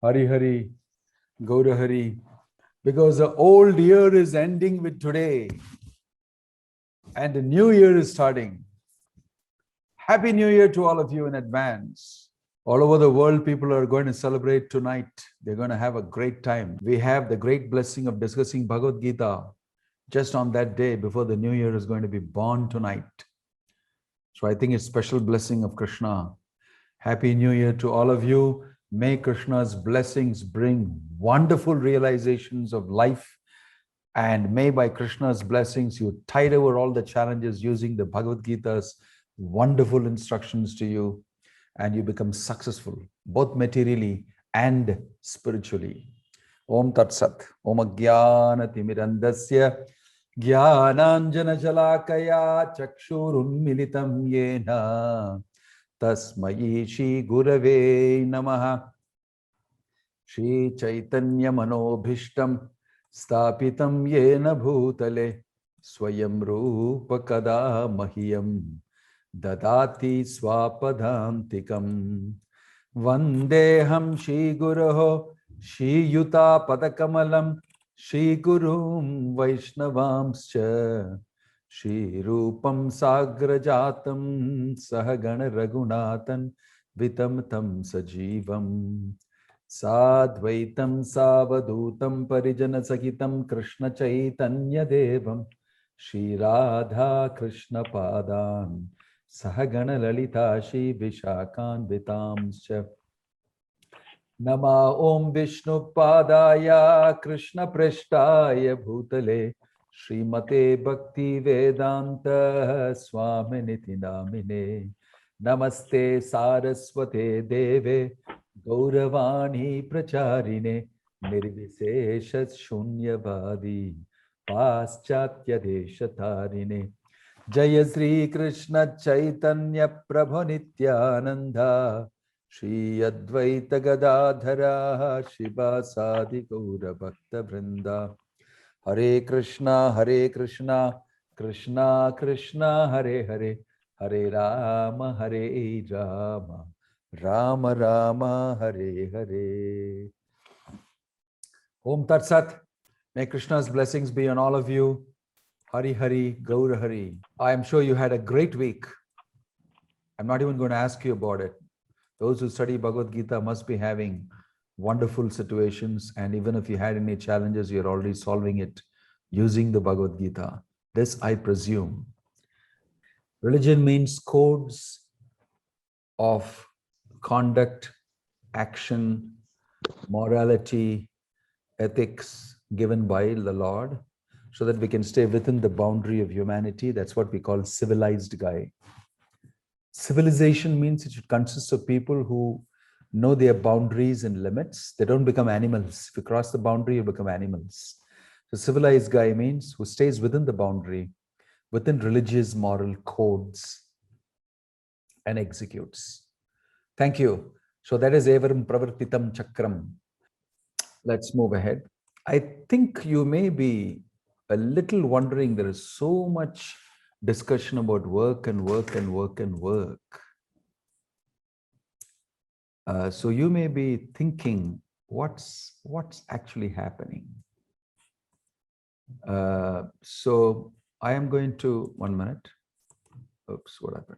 Hari Hari, Gaura Hari, because the old year is ending with today and the new year is starting. Happy New Year to all of you in advance. All over the world, people are going to celebrate tonight. They're going to have a great time. We have the great blessing of discussing Bhagavad Gita just on that day before the new year is going to be born tonight. So I think it's a special blessing of Krishna. Happy New Year to all of you. May Krishna's blessings bring wonderful realizations of life. And may by Krishna's blessings, you tide over all the challenges using the Bhagavad Gita's wonderful instructions to you. And you become successful, both materially and spiritually. Om Tat Sat. Om Ajnana Timirandasya Jnananjana Jalakaya Chakshurun Militam Yena Tasmai Shri Gurave Namaha. Shri Chaitanya Manobhishtam Stapitam Yena Bhutale Swayam Rupa Kada Mahiyam Dadati Swapadhantikam Vandeham Shri Guruho Shri Yuta Padakamalam Shri Gurum Vaishnavamscha Shri Rupam Sagrajatam Sahagana Raghunathan Vitamtam Sajivam Sadvaitam Savadutam Parijana Sahitam Krishna Chaitanya Devam Shri Radha Krishna Padan Sahagana Lalita Shri Vishakan Vitamscha Nama Om Vishnu Padaya Krishna Preshtaya Bhutale Srimate Bhakti Vedanta Swami Niti Namine Namaste Saraswate Deve Gauravani Pracharine Nirvisesha Shunyavadi Paschatya Deshatarine Jaya Sri Krishna Chaitanya Prabhu Nityananda Shri Advaita Gadadhara Shiva Sadi Gaura Bhakta Vrinda Hare Krishna Krishna Krishna Hare Hare Hare Rama Rama Rama Hare Hare. Om Tat Sat. May Krishna's blessings be on all of you. Hari Hari Gaura Hari. I am sure you had a great week. I'm not even going to ask you about it. Those who study Bhagavad Gita must be having wonderful situations, and even if you had any challenges, you're already solving it using the Bhagavad Gita. This I presume. Religion means codes of conduct, action, morality, ethics given by the Lord so that we can stay within the boundary of humanity. That's what we call civilized guy. Civilization means it should consist of people who know their boundaries and limits. They don't become animals. If you cross the boundary, you become animals. So civilized guy means who stays within the boundary, within religious moral codes, and executes. Thank you. So that is Evaram Pravartitam Chakram. Let's move ahead. I think you may be a little wondering, there is so much discussion about work and work and work and work. So you may be thinking, what's actually happening? So I am going to, 1 minute. Oops, what happened?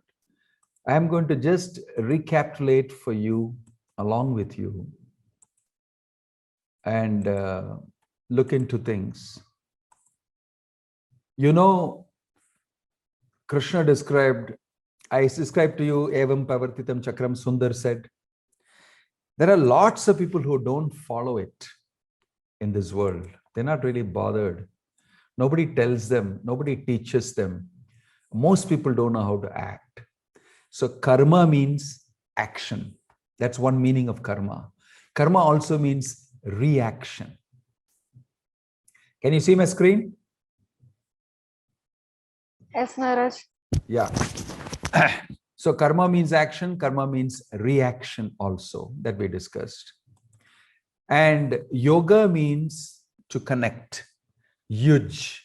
I am going to just recapitulate for you, along with you, and look into things. You know, Krishna described, I described to you, Evam Pavartitam Chakram, Sundar said, there are lots of people who don't follow it in this world. They're not really bothered. Nobody tells them, nobody teaches them. Most people don't know how to act. So karma means action. That's one meaning of karma. Karma also means reaction. Can you see my screen? Yes, Maharaj. Yeah. So karma means action, karma means reaction also, that we discussed. And yoga means to connect, yuj,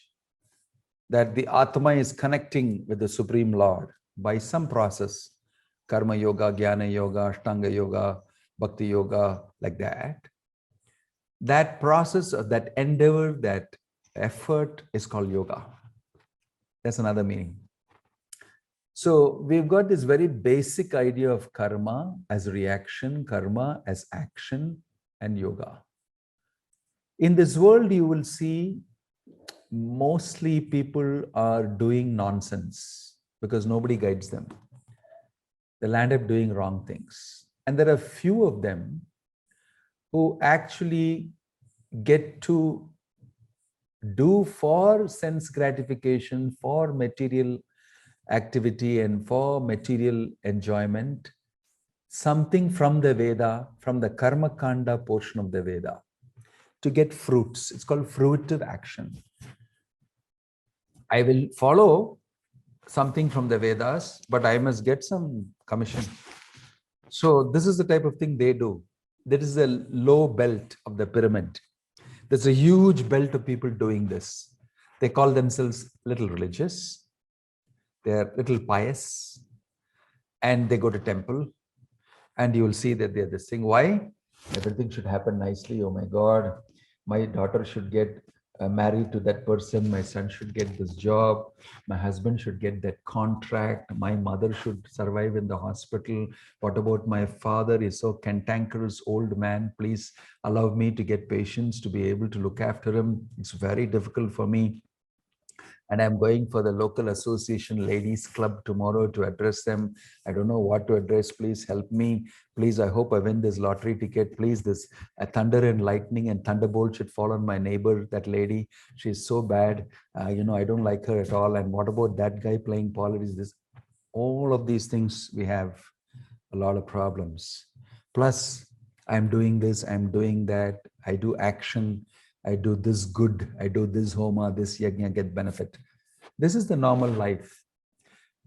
that the Atma is connecting with the Supreme Lord by some process, karma yoga, jnana yoga, ashtanga yoga, Bhakti yoga, like that. That process of that endeavor, that effort is called yoga. That's another meaning. So we've got this very basic idea of karma as reaction, karma as action, and yoga. In this world, you will see mostly people are doing nonsense because nobody guides them. They'll end up doing wrong things. And there are few of them who actually get to do for sense gratification, for material activity and for material enjoyment, something from the Veda, from the Karma Kanda portion of the Veda, to get fruits. It's called fruitive action. I will follow something from the Vedas, but I must get some commission. So this is the type of thing they do. That is the low belt of the pyramid. There's a huge belt of people doing this. They call themselves little religious. They're little pious. And they go to temple. And you will see that they're this thing. Why? Everything should happen nicely. Oh my God, my daughter should get married to that person. My son should get this job. My husband should get that contract. My mother should survive in the hospital. What about my father? He's so cantankerous old man. Please allow me to get patience to be able to look after him. It's very difficult for me. And I'm going for the local association ladies club tomorrow to address them. I don't know what to address. Please help me. Please, I hope I win this lottery ticket. Please, this thunder and lightning and thunderbolt should fall on my neighbor, that lady. She's so bad. I don't like her at all. And what about that guy playing politics? This, all of these things, we have a lot of problems. Plus, I'm doing this, I'm doing that. I do action. I do this good, I do this homa, this yajna, get benefit. This is the normal life.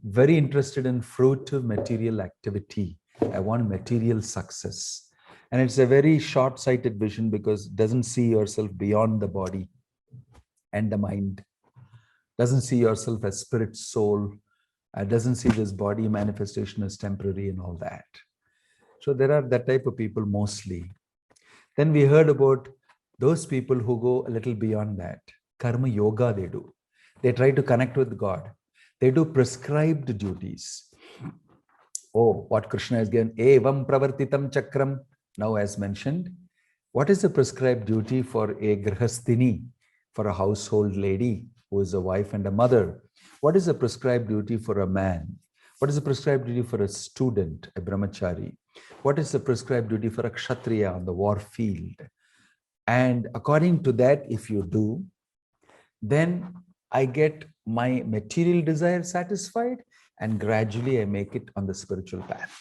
Very interested in fruitive material activity. I want material success. And it's a very short-sighted vision because it doesn't see yourself beyond the body and the mind. Doesn't see yourself as spirit, soul. Doesn't see this body manifestation as temporary and all that. So there are that type of people mostly. Then we heard about those people who go a little beyond that. Karma yoga they do. They try to connect with God. They do prescribed duties. Oh, what Krishna has given. Evam pravartitam chakram. Now as mentioned, what is the prescribed duty for a grihasthini, for a household lady who is a wife and a mother? What is the prescribed duty for a man? What is the prescribed duty for a student, a brahmachari? What is the prescribed duty for a kshatriya on the war field? And according to that, if you do, then I get my material desire satisfied and gradually I make it on the spiritual path.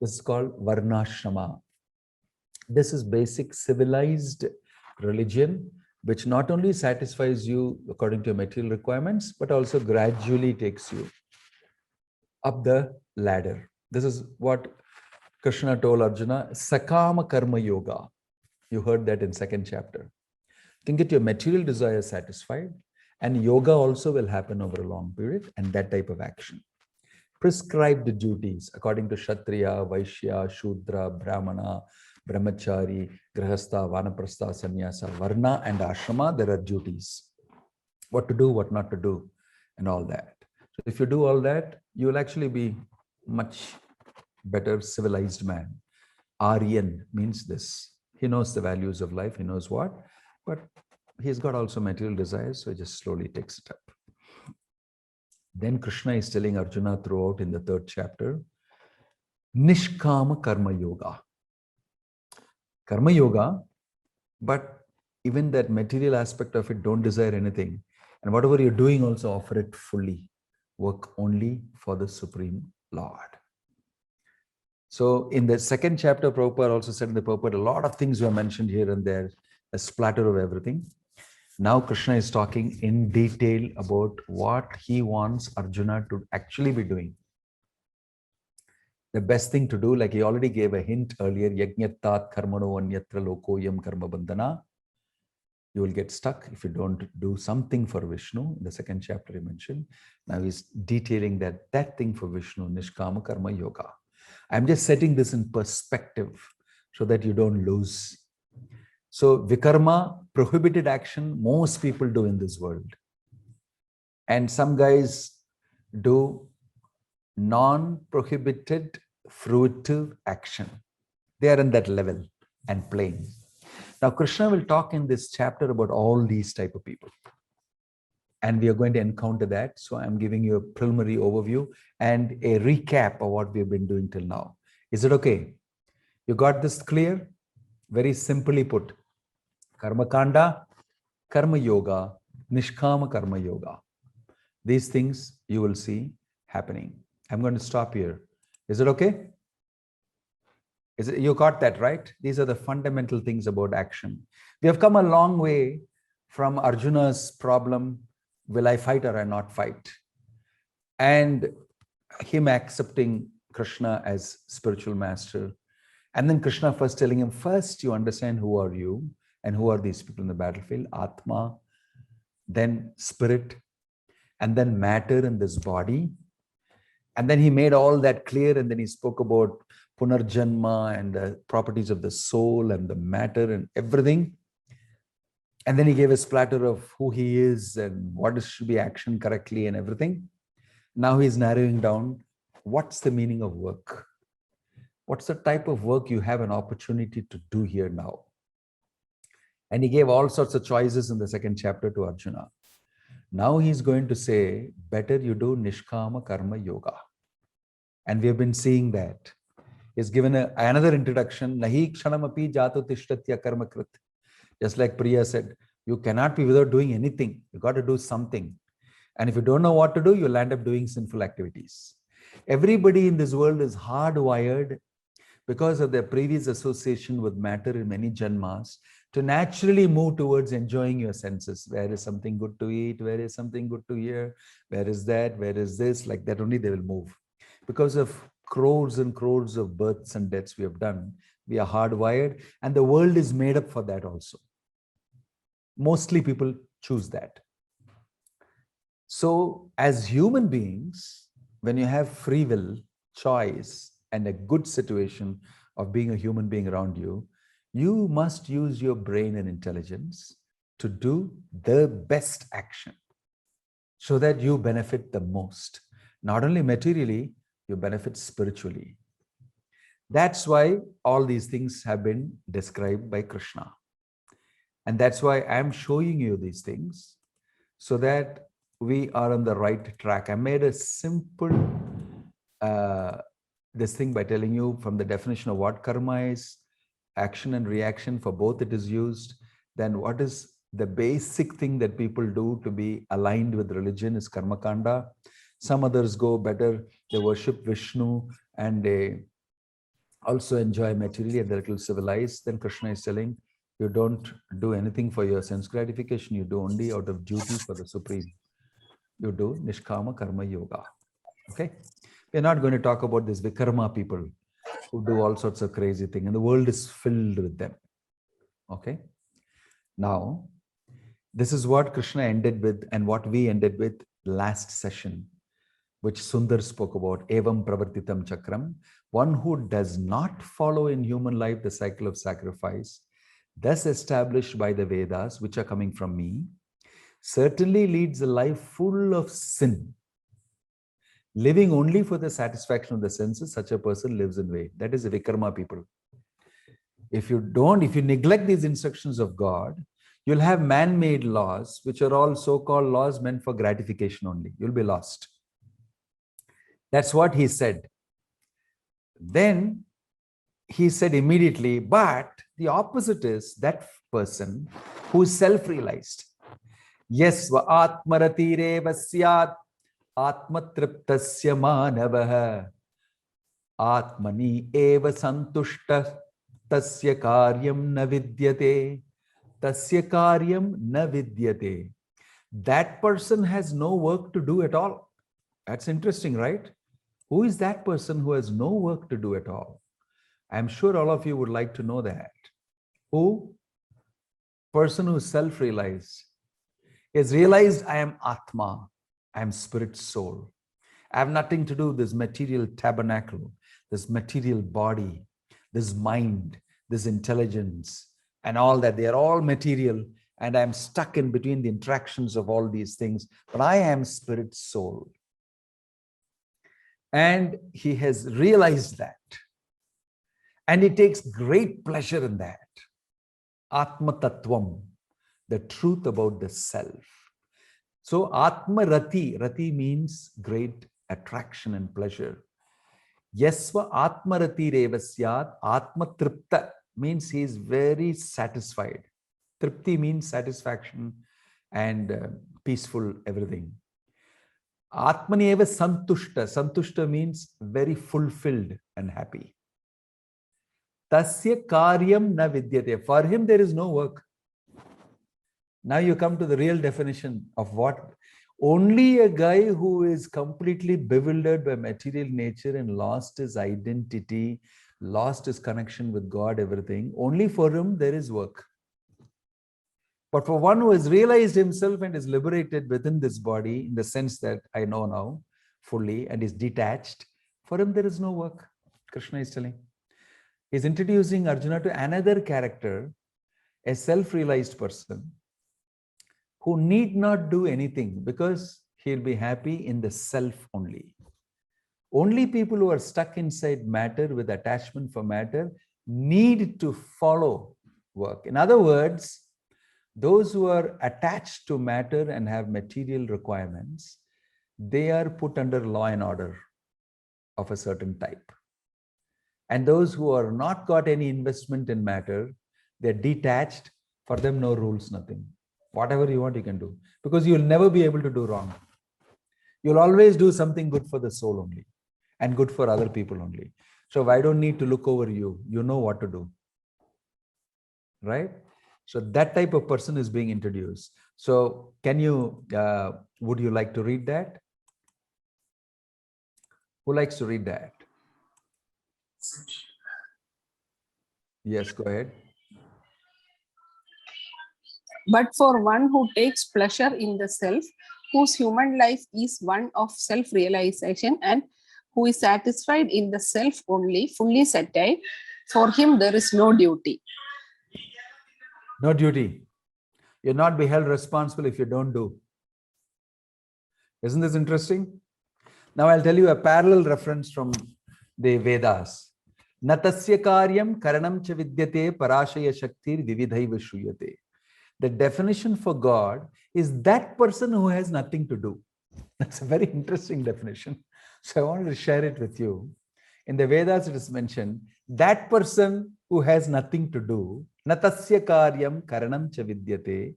This is called varnashrama. This is basic civilized religion, which not only satisfies you according to your material requirements, but also gradually takes you up the ladder. This is what Krishna told Arjuna, Sakama Karma Yoga. You heard that in 2nd chapter. You can get your material desire satisfied, and yoga also will happen over a long period, and that type of action. Prescribed duties according to Kshatriya, Vaishya, Shudra, Brahmana, Brahmachari, Grihastha, Vanaprastha, Sannyasa, Varna, and Ashrama. There are duties. What to do, what not to do, and all that. So if you do all that, you will actually be much better civilized man. Aryan means this. He knows the values of life, he knows what, but he's got also material desires, so he just slowly takes it up. Then Krishna is telling Arjuna throughout in the 3rd chapter, Nishkama Karma Yoga. Karma Yoga, but even that material aspect of it, don't desire anything. And whatever you're doing, also offer it fully. Work only for the Supreme Lord. So in the 2nd chapter, Prabhupada also said in the purport, a lot of things were mentioned here and there, a splatter of everything. Now Krishna is talking in detail about what he wants Arjuna to actually be doing. The best thing to do, like he already gave a hint earlier, Yajñattat karmano anyatra lokoyam karma bandhana. You will get stuck if you don't do something for Vishnu. In the 2nd chapter he mentioned. Now he's detailing that thing for Vishnu, Nishkama Karma Yoga. I'm just setting this in perspective so that you don't lose. So vikarma, prohibited action, most people do in this world. And some guys do non-prohibited fruitive action. They are in that level and plane. Now, Krishna will talk in this chapter about all these type of people. And we are going to encounter that. So I'm giving you a preliminary overview and a recap of what we've been doing till now. Is it okay? You got this clear? Very simply put. Karma Kanda, Karma Yoga, Nishkama Karma Yoga. These things you will see happening. I'm going to stop here. Is it okay? You got that, right? These are the fundamental things about action. We have come a long way from Arjuna's problem, will I fight or I not fight? And him accepting Krishna as spiritual master. And then Krishna first telling him, first you understand who are you and who are these people in the battlefield, Atma, then spirit, and then matter in this body. And then he made all that clear, and then he spoke about Punarjanma and the properties of the soul and the matter and everything. And then he gave a splatter of who he is and what should be action correctly and everything. Now he's narrowing down what's the meaning of work. What's the type of work you have an opportunity to do here now? And he gave all sorts of choices in the second chapter to Arjuna. Now he's going to say, better you do Nishkama Karma Yoga. And we have been seeing that. He's given another introduction, Nahi Kshanamapi Jato Tishtatya Karma Krit. Just like Priya said, you cannot be without doing anything. You got to do something. And if you don't know what to do, you'll end up doing sinful activities. Everybody in this world is hardwired because of their previous association with matter in many janmas to naturally move towards enjoying your senses. Where is something good to eat? Where is something good to hear? Where is that? Where is this? Like that only they will move. Because of crores and crores of births and deaths we have done, we are hardwired, and the world is made up for that also. Mostly people choose that. So as human beings, when you have free will, choice, and a good situation of being a human being around you, you must use your brain and intelligence to do the best action so that you benefit the most. Not only materially, you benefit spiritually. That's why all these things have been described by Krishna. And that's why I'm showing you these things so that we are on the right track. I made a simple this thing by telling you from the definition of what karma is, action and reaction, for both it is used. Then what is the basic thing that people do to be aligned with religion is karma kanda. Some others go better, they worship Vishnu and they also enjoy materially and they're a little civilized. Then Krishna is telling, you don't do anything for your sense gratification, you do only out of duty for the Supreme. You do Nishkama Karma Yoga. Okay? We're not going to talk about this Vikarma people who do all sorts of crazy things, and the world is filled with them. Okay? Now, this is what Krishna ended with and what we ended with last session, which Sundar spoke about, Evam Pravartitam Chakram, one who does not follow in human life the cycle of sacrifice, thus established by the Vedas, which are coming from me, certainly leads a life full of sin. Living only for the satisfaction of the senses, such a person lives in vain. That is the Vikarma people. If you neglect these instructions of God, you'll have man-made laws, which are all so-called laws meant for gratification only. You'll be lost. That's what he said. Then he said immediately, but the opposite is that person who is self-realized. Yes, va atmaratire vasyat atmatriptasya manavaha atmani eva santushta tasya karyam na vidyate tasya karyam na vidyate. That person has no work to do at all. That's interesting, right? Who is that person who has no work to do at all? I'm sure all of you would like to know that. Who? Person who is self-realized. He has realized I am Atma. I am spirit soul. I have nothing to do with this material tabernacle. this material body, this mind, this intelligence, and all that. They are all material, and I'm stuck in between the interactions of all these things. But I am spirit soul. And he has realized that. And he takes great pleasure in that. Atma Tattvam, the truth about the self. So Atma Rati, Rati means great attraction and pleasure. Yasva Atma Rati Revasyat, Atma Tripta means he is very satisfied. Tripti means satisfaction and peaceful everything. Atmani eva santushta. Santushta means very fulfilled and happy. Tasya karyam na vidyate. For him, there is no work. Now you come to the real definition of what. Only a guy who is completely bewildered by material nature and lost his identity, lost his connection with God, everything, only for him there is work. But for one who has realized himself and is liberated within this body, in the sense that I know now fully and is detached, for him there is no work. Krishna is telling. He's introducing Arjuna to another character, a self-realized person who need not do anything because he'll be happy in the self only. Only people who are stuck inside matter with attachment for matter need to follow work. In other words, those who are attached to matter and have material requirements, they are put under law and order of a certain type. And those who are not got any investment in matter, they're detached. For them, no rules, nothing. Whatever you want, you can do. Because you'll never be able to do wrong. You'll always do something good for the soul only and good for other people only. So I don't need to look over you. You know what to do. Right? So that type of person is being introduced. So can you, would you like to read that? Who likes to read that? Yes, go ahead. But for one who takes pleasure in the self, whose human life is one of self-realization and who is satisfied in the self only, fully settled, for him there is no duty. No duty. You're not be held responsible if you don't do. Isn't this interesting? Now I'll tell you a parallel reference from the Vedas. Natasya karyam karanam cha vidyate parashaya shaktir vividhaiva shruyate. The definition for God is that person who has nothing to do. That's a very interesting definition. So I wanted to share it with you. In the Vedas, it is mentioned that person who has nothing to do, natasya karyam karanam cha vidyate,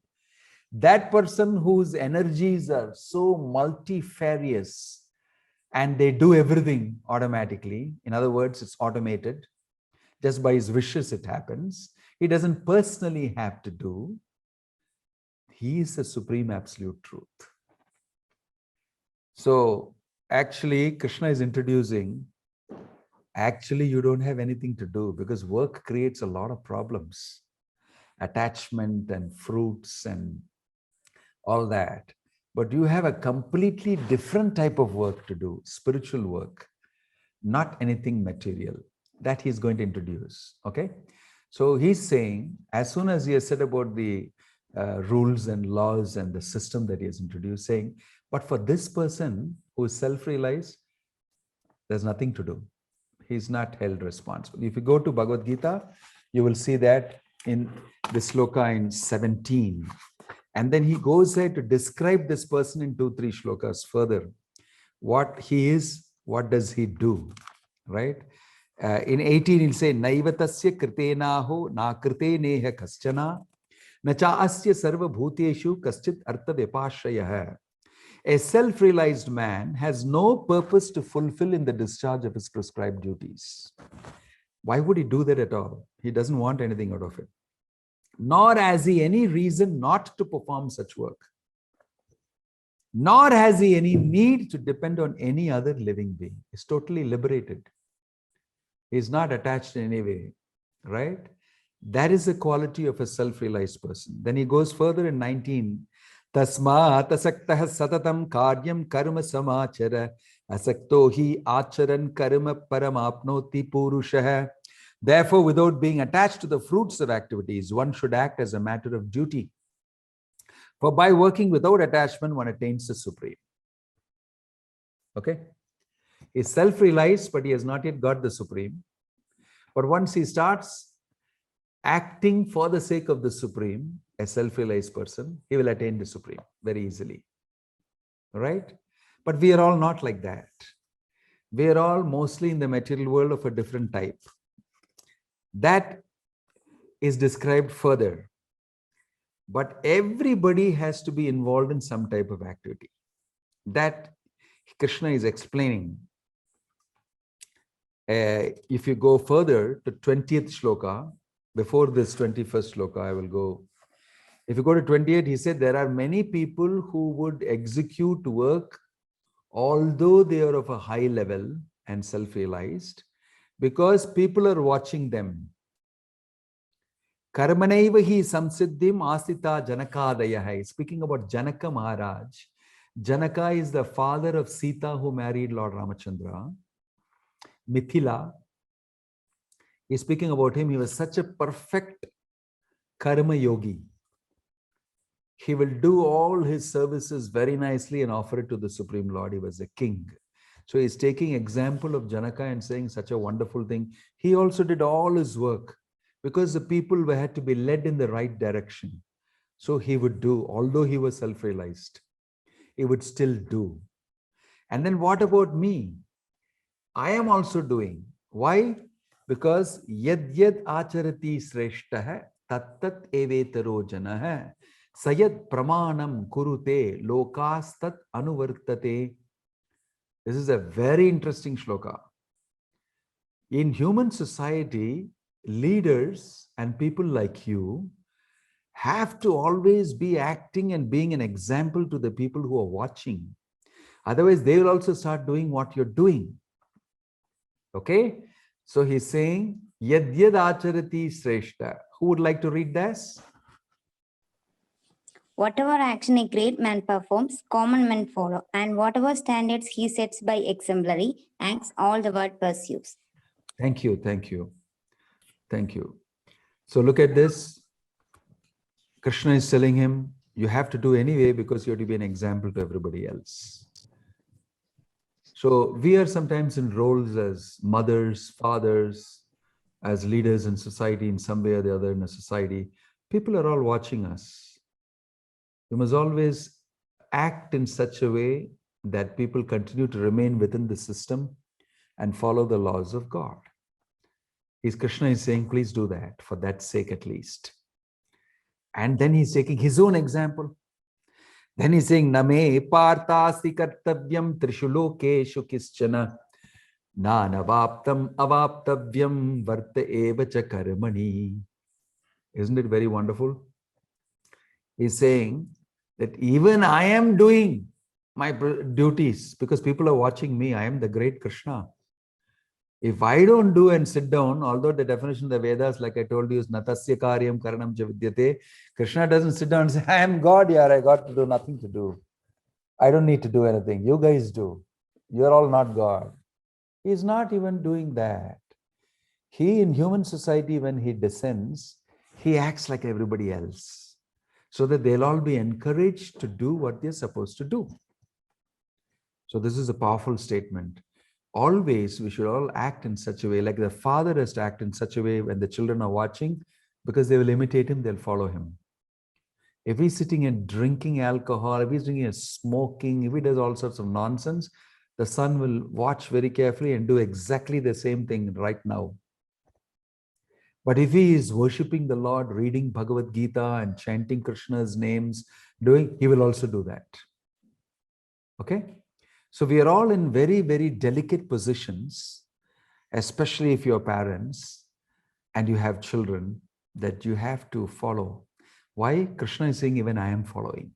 that person whose energies are so multifarious and they do everything automatically. In other words, it's automated. Just by his wishes, it happens. He doesn't personally have to do. He is the supreme absolute truth. So actually, Krishna is introducing, actually, you don't have anything to do because work creates a lot of problems. Attachment and fruits and all that. But you have a completely different type of work to do, spiritual work, not anything material. That he's going to introduce. Okay. So he's saying, as soon as he has said about the rules and laws and the system that he has introduced, saying, but for this person who is self-realized, there's nothing to do. He's not held responsible. If you go to Bhagavad Gita, you will see that in the sloka in 17. And then he goes there to describe this person in 2-3 shlokas further. What he is, what does he do, right? In 18, he'll say, Naivatasya kritenaho na kriteneha kaschana nacha asya sarva bhuteshu kaschit artha vipashayah. A self-realized man has no purpose to fulfill in the discharge of his prescribed duties. Why would he do that at all? He doesn't want anything out of it. Nor has he any reason not to perform such work. Nor has he any need to depend on any other living being. He's totally liberated. He's not attached in any way, right? That is the quality of a self-realized person. Then he goes further in 19. Tasmat asaktah satatam karyam karma samachara Asakto hi acharan karma paramapnoti purushah. Therefore, without being attached to the fruits of activities, one should act as a matter of duty. For by working without attachment, one attains the supreme. Okay? He's self-realized, but he has not yet got the supreme. But once he starts acting for the sake of the supreme, a self-realized person, he will attain the supreme very easily. Right? But we are all not like that. We are all mostly in the material world of a different type. That is described further. But everybody has to be involved in some type of activity. That Krishna is explaining. If you go further to 20th shloka, before this 21st shloka, I will go. If you go to 28, he said there are many people who would execute work although they are of a high level and self-realized, because people are watching them. Karmanaiva hi samsiddhim asita janakadayah. Speaking about Janaka Maharaj, Janaka is the father of Sita who married Lord Ramachandra. Mithila, he's speaking about him. He was such a perfect karma yogi. He will do all his services very nicely and offer it to the Supreme Lord. He was a king. So he's taking example of Janaka and saying such a wonderful thing. He also did all his work because the people had to be led in the right direction. So he would do, although he was self-realized, he would still do. And then what about me? I am also doing. Why? Because yad yad acharati sreshtah tat tat evetaro janah sayad pramanam kurute lokastat anuvartate. This is a very interesting shloka. In human society, leaders and people like you have to always be acting and being an example to the people who are watching. Otherwise, they will also start doing what you're doing. Okay? So he's saying, Yad yad acharati sreshta. Who would like to read this? Whatever action a great man performs, common men follow, and whatever standards he sets by exemplary acts, all the world pursues. Thank you, thank you, thank you. So look at this. Krishna is telling him, you have to do anyway because you have to be an example to everybody else. So we are sometimes in roles as mothers, fathers, as leaders in society in some way or the other in a society. People are all watching us. You must always act in such a way that people continue to remain within the system and follow the laws of God. Krishna is saying, please do that, for that sake at least. And then he's taking his own example. Then he's saying, Name partasi kartavyam trishulokeshu kischana nanavaptam avaptavyam varta evacha karmani. Isn't it very wonderful? He's saying that even I am doing my duties because people are watching me. I am the great Krishna. If I don't do and sit down, although the definition of the Vedas, like I told you, is natasya karyam karanam cha vidyate, Krishna doesn't sit down and say, I am God here, I got to do nothing to do. I don't need to do anything. You guys do. You're all not God. He's not even doing that. He, in human society, when he descends, he acts like everybody else, so that they'll all be encouraged to do what they're supposed to do. So this is a powerful statement. Always we should all act in such a way, like the father has to act in such a way when the children are watching, because they will imitate him, they'll follow him. If he's sitting and drinking alcohol, if he's drinking and smoking, if he does all sorts of nonsense, the son will watch very carefully and do exactly the same thing right now. But if he is worshipping the Lord, reading Bhagavad Gita and chanting Krishna's names, he will also do that. Okay? So we are all in very, very delicate positions, especially if you're parents and you have children, that you have to follow. Why? Krishna is saying, even I am following.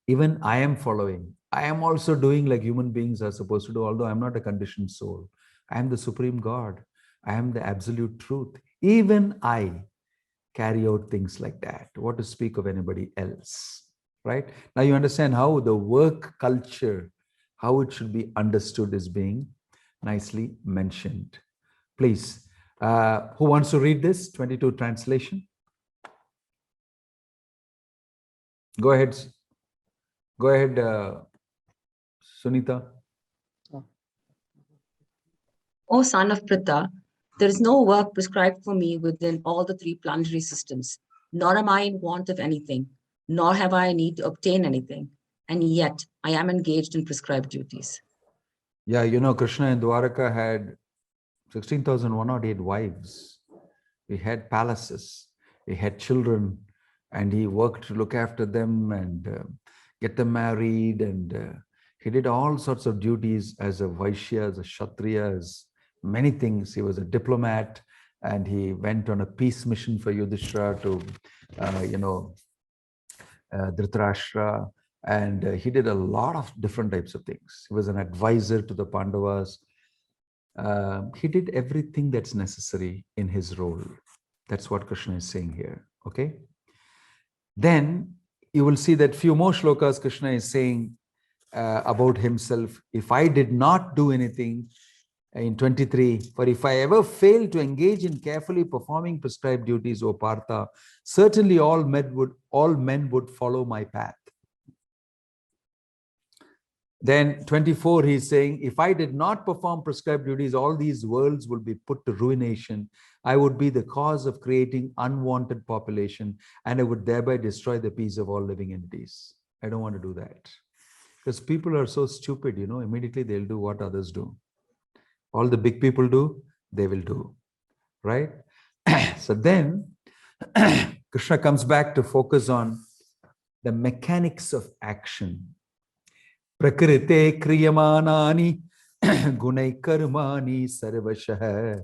Even I am following. I am also doing like human beings are supposed to do, although I'm not a conditioned soul. I am the Supreme God. I am the absolute truth. Even I carry out things like that. What to speak of anybody else, right? Now you understand how the work culture, how it should be understood is being nicely mentioned. Please, who wants to read this 22 translation? Go ahead. Go ahead, Sunita. O son of Pritha, there is no work prescribed for me within all the three planetary systems, nor am I in want of anything, nor have I need to obtain anything, and yet I am engaged in prescribed duties. Yeah, Krishna in Dwaraka had 16,108 wives. He had palaces, he had children, and he worked to look after them and get them married, and he did all sorts of duties as a Vaishya, as a Kshatriya, as many things. He was a diplomat, and he went on a peace mission for Yudhishthira to, Dhritarashtra, and he did a lot of different types of things. He was an advisor to the Pandavas. He did everything that's necessary in his role. That's what Krishna is saying here, okay? Then you will see that few more shlokas Krishna is saying about himself. If I did not do anything, in 23, for if I ever fail to engage in carefully performing prescribed duties, O Partha, certainly all men would follow my path. Then 24, he's saying, if I did not perform prescribed duties, all these worlds will be put to ruination. I would be the cause of creating unwanted population, and I would thereby destroy the peace of all living entities. I don't want to do that. Because people are so stupid, immediately they'll do what others do. All the big people do, they will do, right? So then Krishna comes back to focus on the mechanics of action. Prakrite kriyamanani gunai karmani sarvashah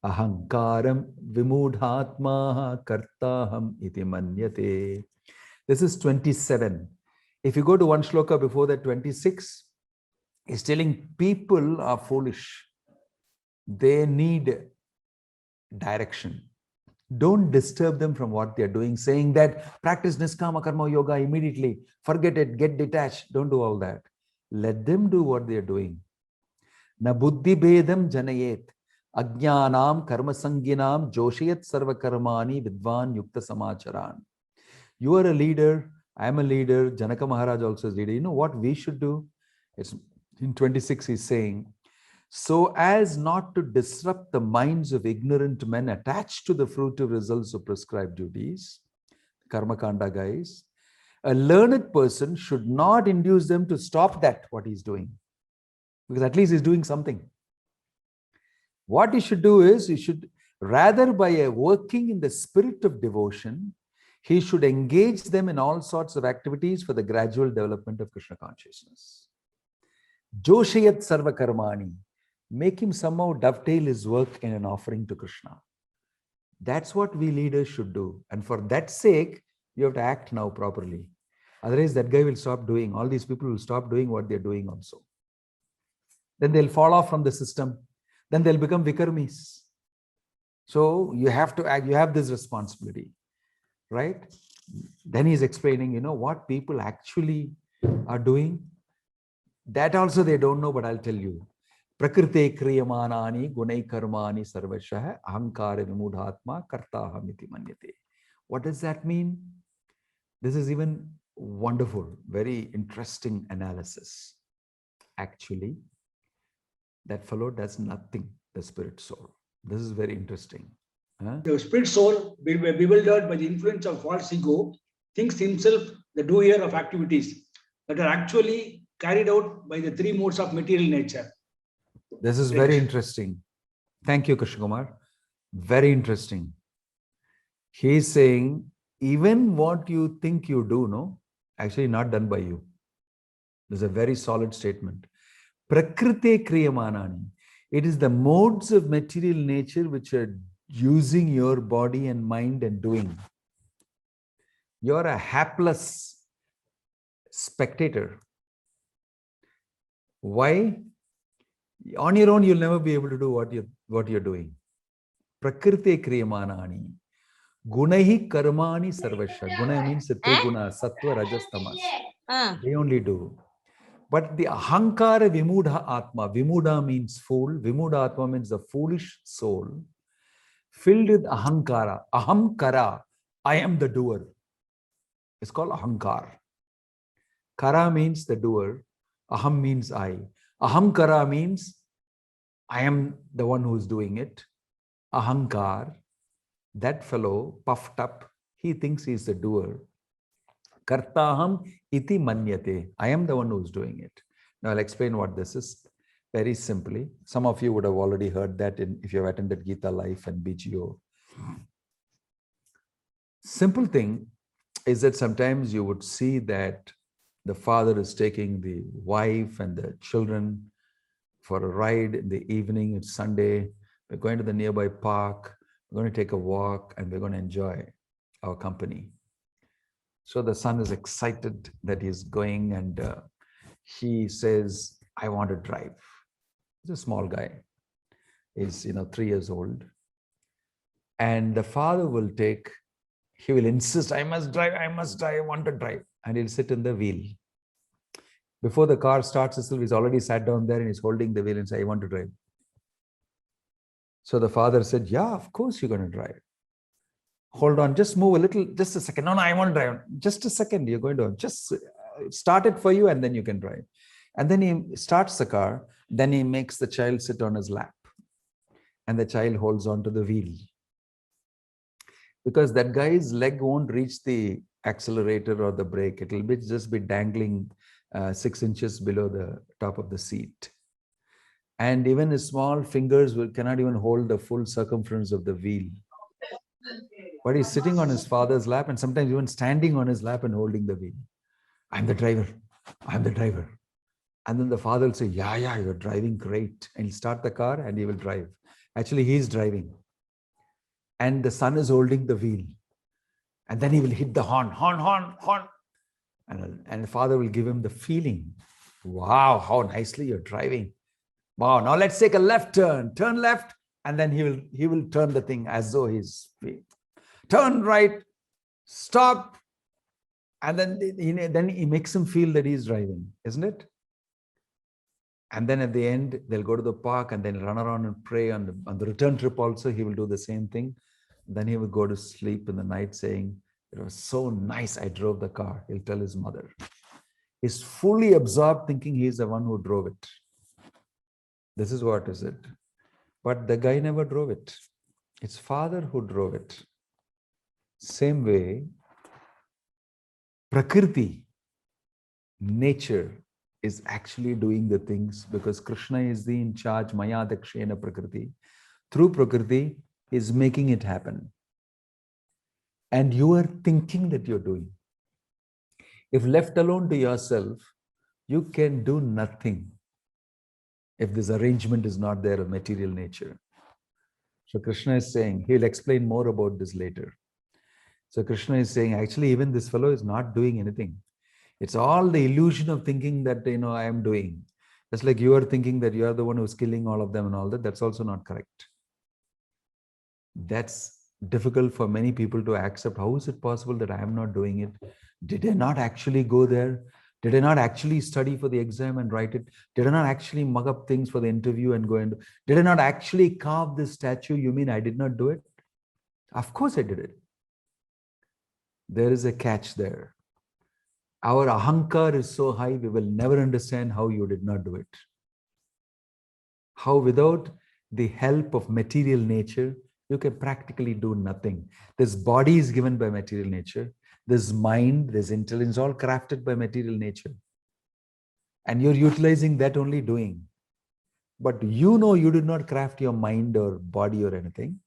ahankaram vimudhatma kartaham iti manyate. This is 27. If you go to one shloka before that, 26, he's telling people are foolish. They need direction. Don't disturb them from what they're doing, saying that practice Niskama Karma Yoga immediately. Forget it, get detached. Don't do all that. Let them do what they're doing. Na buddhi bedam janayet ajnanam karma sanginam joshayat sarva karmani vidvan yukta samacharan. You are a leader. I am a leader. Janaka Maharaj also is a leader. You know what we should do? It's in 26 he's saying, so as not to disrupt the minds of ignorant men attached to the fruitive results of prescribed duties, karma kanda guys, a learned person should not induce them to stop that, what he's doing, because at least he's doing something. What he should do is, he should, rather by working in the spirit of devotion, he should engage them in all sorts of activities for the gradual development of Krishna consciousness. Joshayat sarva karmani. Make him somehow dovetail his work in an offering to Krishna. That's what we leaders should do. And for that sake, you have to act now properly. Otherwise, that guy will stop doing. All these people will stop doing what they're doing also. Then they'll fall off from the system. Then they'll become vikarmis. So you have to act, you have this responsibility, right? Then he's explaining, what people actually are doing. That also they don't know, but I'll tell you. Prakrite kriyamanani gunai karmani sarvashah ahankara vimudhatma kartaham iti manyate. What does that mean? This is even wonderful, very interesting analysis. Actually, that fellow does nothing, the spirit soul. This is very interesting. The spirit soul, bewildered by the influence of false ego, thinks himself the doer of activities that are actually carried out by the three modes of material nature. This is very interesting. Thank you, Krishna Kumar. Very interesting. He is saying, even what you think you do, no, actually not done by you. This is a very solid statement. Prakrite kriyamanani. It is the modes of material nature which are using your body and mind and doing. You're a hapless spectator. Why? On your own, you'll never be able to do what you're doing. Prakrite kriyamanani. Gunahi karmani sarvasha. Guna means the three gunas, sattva, rajas, tamas. They only do. But the ahankara vimudha atma, vimuda means fool, vimuda atma means the foolish soul, filled with ahankara. Ahamkara, I am the doer. It's called ahankar. Kara means the doer. Aham means I. Ahamkara means I am the one who is doing it. Ahankar, that fellow puffed up, he thinks he is the doer. Kartaham iti manyate. I am the one who is doing it. Now I'll explain what this is very simply. Some of you would have already heard that if you have attended Gita Life and BGO. Simple thing is that sometimes you would see that the father is taking the wife and the children for a ride in the evening. It's Sunday. We're going to the nearby park. We're going to take a walk and we're going to enjoy our company. So the son is excited that he's going, and he says, I want to drive. He's a small guy. He's 3 years old. And the father he will insist, I must drive, I want to drive. And he'll sit in the wheel. Before the car starts itself, he's already sat down there and he's holding the wheel and says, I want to drive. So the father said, yeah, of course you're going to drive. Hold on, just move a little, just a second. No, I want to drive. Just a second, you're going to just start it for you and then you can drive. And then he starts the car. Then he makes the child sit on his lap. And the child holds on to the wheel. Because that guy's leg won't reach the accelerator or the brake. It will just be dangling 6 inches below the top of the seat. And even his small fingers cannot even hold the full circumference of the wheel. But he's sitting on his father's lap and sometimes even standing on his lap and holding the wheel. I'm the driver. I'm the driver. And then the father will say, yeah, you're driving great. And he'll start the car and he will drive. Actually, he's driving. And the son is holding the wheel. And then he will hit the horn. And the father will give him the feeling. Wow, how nicely you're driving. Wow, now let's take a left turn. Turn left. And then he will turn the thing as though he's turn right, stop. And then he makes him feel that he's driving, isn't it? And then at the end, they'll go to the park and then run around and pray. On the return trip also, he will do the same thing. Then he will go to sleep in the night saying, it was so nice I drove the car. He'll tell his mother. He's fully absorbed thinking he's the one who drove it. This is what is it. But the guy never drove it. It's father who drove it. Same way, Prakriti, nature, is actually doing the things because Krishna is in charge, Maya Dakshena Prakriti. Through Prakriti, is making it happen. And you are thinking that you're doing. If left alone to yourself, you can do nothing if this arrangement is not there of material nature. So Krishna is saying, he'll explain more about this later. So Krishna is saying, actually, even this fellow is not doing anything. It's all the illusion of thinking that, I am doing. Just like you are thinking that you are the one who's killing all of them and all that, that's also not correct. That's difficult for many people to accept. How is it possible that I am not doing it? Did I not actually go there? Did I not actually study for the exam and write it? Did I not actually mug up things for the interview and go and did I not actually carve this statue? You mean I did not do it? Of course I did it. There is a catch there. Our ahankar is so high, we will never understand how you did not do it. How without the help of material nature, you can practically do nothing. This body is given by material nature. This mind, this intelligence, all crafted by material nature. And you're utilizing that only doing. But you did not craft your mind or body or anything.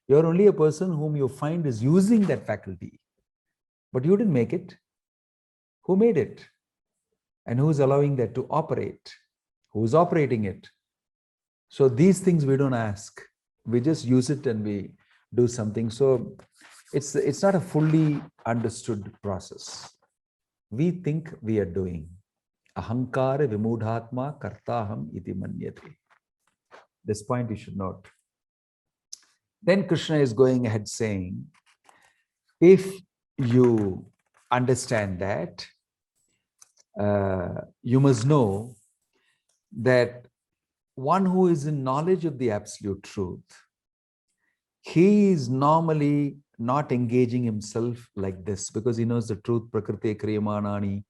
You're only a person whom you find is using that faculty. But you didn't make it. Who made it? And who's allowing that to operate? Who's operating it? So these things we don't ask. We just use it and we do something. So it's not a fully understood process. We think we are doing. Ahankara vimudhatma kartaham iti manyate. This point you should note. Then Krishna is going ahead saying, if you understand that, you must know that one who is in knowledge of the absolute truth, he is normally not engaging himself like this because he knows the truth, prakriti kriyamanani,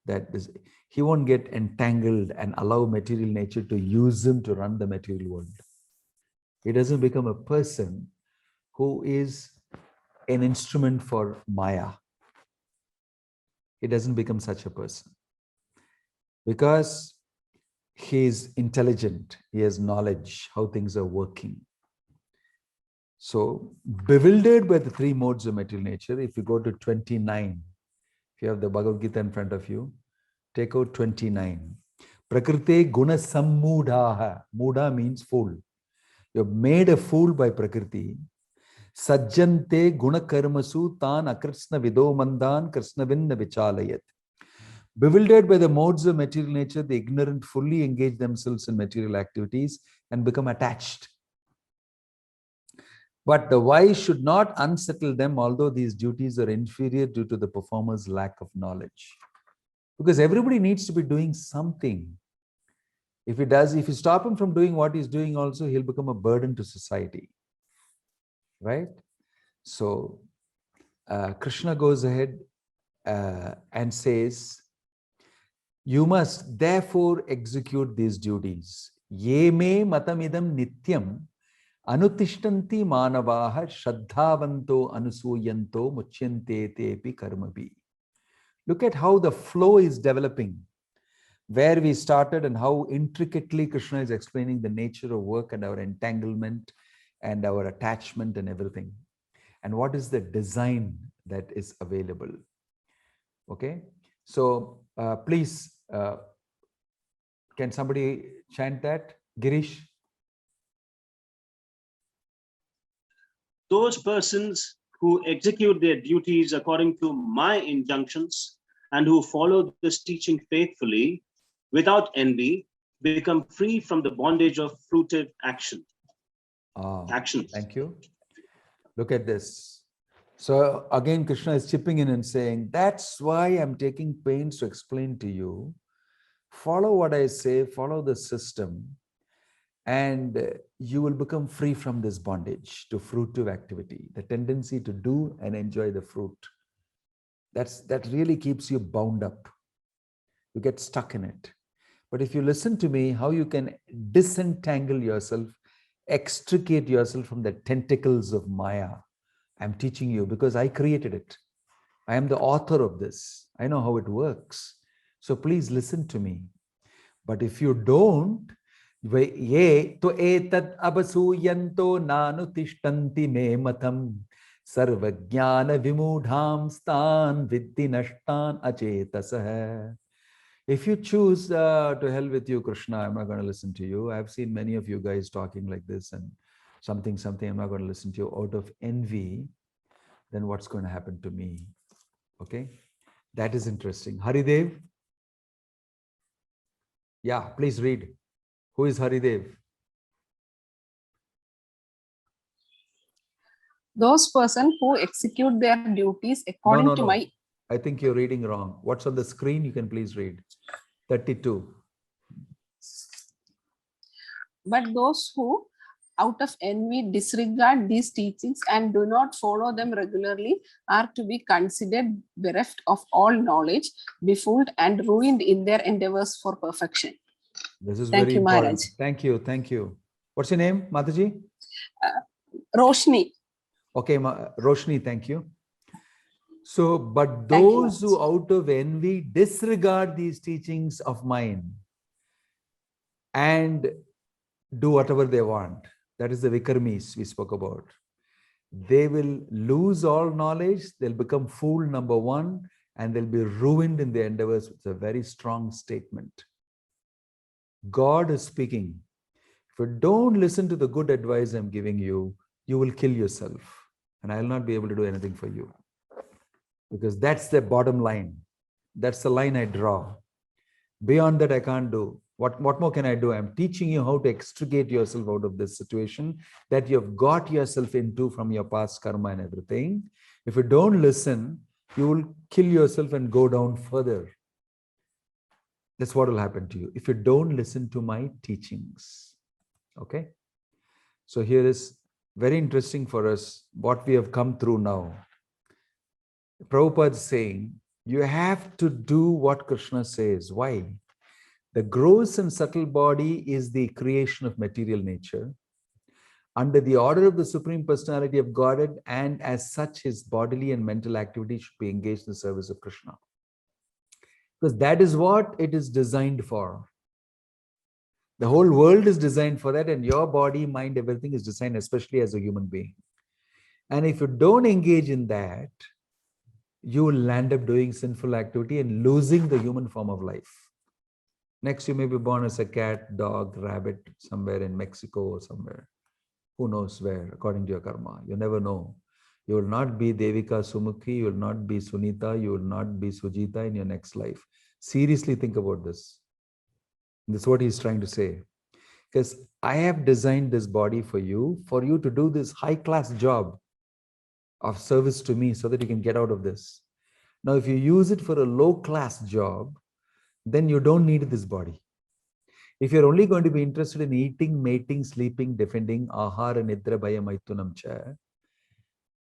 that he won't get entangled and allow material nature to use him to run the material world. He doesn't become a person who is an instrument for Maya. He doesn't become such a person because he is intelligent, he has knowledge, how things are working. So, bewildered by the three modes of material nature, if you go to 29, if you have the Bhagavad Gita in front of you, take out 29. Prakrite guna sammudhaha. Muda means fool. You're made a fool by Prakriti. Sajjante guna karmasu tan akrisna vido mandan krishna vinna vichalayat. Bewildered by the modes of material nature, the ignorant fully engage themselves in material activities and become attached. But the wise should not unsettle them, although these duties are inferior due to the performer's lack of knowledge. Because everybody needs to be doing something. If you stop him from doing what he's doing also, he'll become a burden to society. Right? So, Krishna goes ahead and says, you must therefore execute these duties. Ye me matamidam nityam anutishtanti manavaha shraddhavanto anusuyanto muchyante tepi karmabi. Look at how the flow is developing, where we started and how intricately Krishna is explaining the nature of work and our entanglement and our attachment and everything. And what is the design that is available. Okay, so please, can somebody chant that? Girish? Those persons who execute their duties according to my injunctions and who follow this teaching faithfully without envy become free from the bondage of fruitive action. Actions. Thank you. Look at this. So again, Krishna is chipping in and saying, that's why I'm taking pains to explain to you. Follow what I say, follow the system, and you will become free from this bondage to fruitive activity, the tendency to do and enjoy the fruit. That really keeps you bound up. You get stuck in it. But if you listen to me, how you can disentangle yourself, extricate yourself from the tentacles of Maya. I'm teaching you because I created it. I am the author of this. I know how it works. So please listen to me. But if you don't, ye to etat abasuyanto nanu tishtanti me matam sarvajnana vimudham stan viddhi nashtan achetasah. If you choose to hell with you, Krishna, I'm not going to listen to you. I've seen many of you guys talking like this and something, I'm not going to listen to you out of envy, then what's going to happen to me? Okay, that is interesting. Haridev? Yeah, please read. Who is Haridev? Those persons who execute their duties according to my... I think you're reading wrong. What's on the screen? You can please read. 32. But those who, out of envy, disregard these teachings and do not follow them regularly are to be considered bereft of all knowledge, befooled and ruined in their endeavors for perfection. This is Thank very you, important. Maharaj. Thank you. Thank you. What's your name, Mataji? Roshni. Okay, Roshni, thank you. So, but those who out of envy disregard these teachings of mine and do whatever they want, that is the Vikarmis we spoke about. They will lose all knowledge, they'll become fool number one, and they'll be ruined in their endeavors. It's a very strong statement. God is speaking. If you don't listen to the good advice I'm giving you, you will kill yourself, and I'll not be able to do anything for you. Because that's the bottom line. That's the line I draw. Beyond that, I can't do. What more can I do? I'm teaching you how to extricate yourself out of this situation that you've got yourself into from your past karma and everything. If you don't listen, you will kill yourself and go down further. That's what will happen to you if you don't listen to my teachings. Okay? So here is very interesting for us what we have come through now. Prabhupada is saying, you have to do what Krishna says. Why? The gross and subtle body is the creation of material nature under the order of the Supreme Personality of Godhead, and as such, his bodily and mental activity should be engaged in the service of Krishna. Because that is what it is designed for. The whole world is designed for that, and your body, mind, everything is designed, especially as a human being. And if you don't engage in that, you will end up doing sinful activity and losing the human form of life. Next, you may be born as a cat, dog, rabbit, somewhere in Mexico or somewhere. Who knows where, according to your karma. You never know. You will not be Devika Sumukhi, you will not be Sunita, you will not be Sujita in your next life. Seriously think about this. This is what he's trying to say. Because I have designed this body for you to do this high-class job of service to me so that you can get out of this. Now, if you use it for a low-class job, then you don't need this body. If you're only going to be interested in eating, mating, sleeping, defending, ahara, nidra, bhaya, maitunam cha,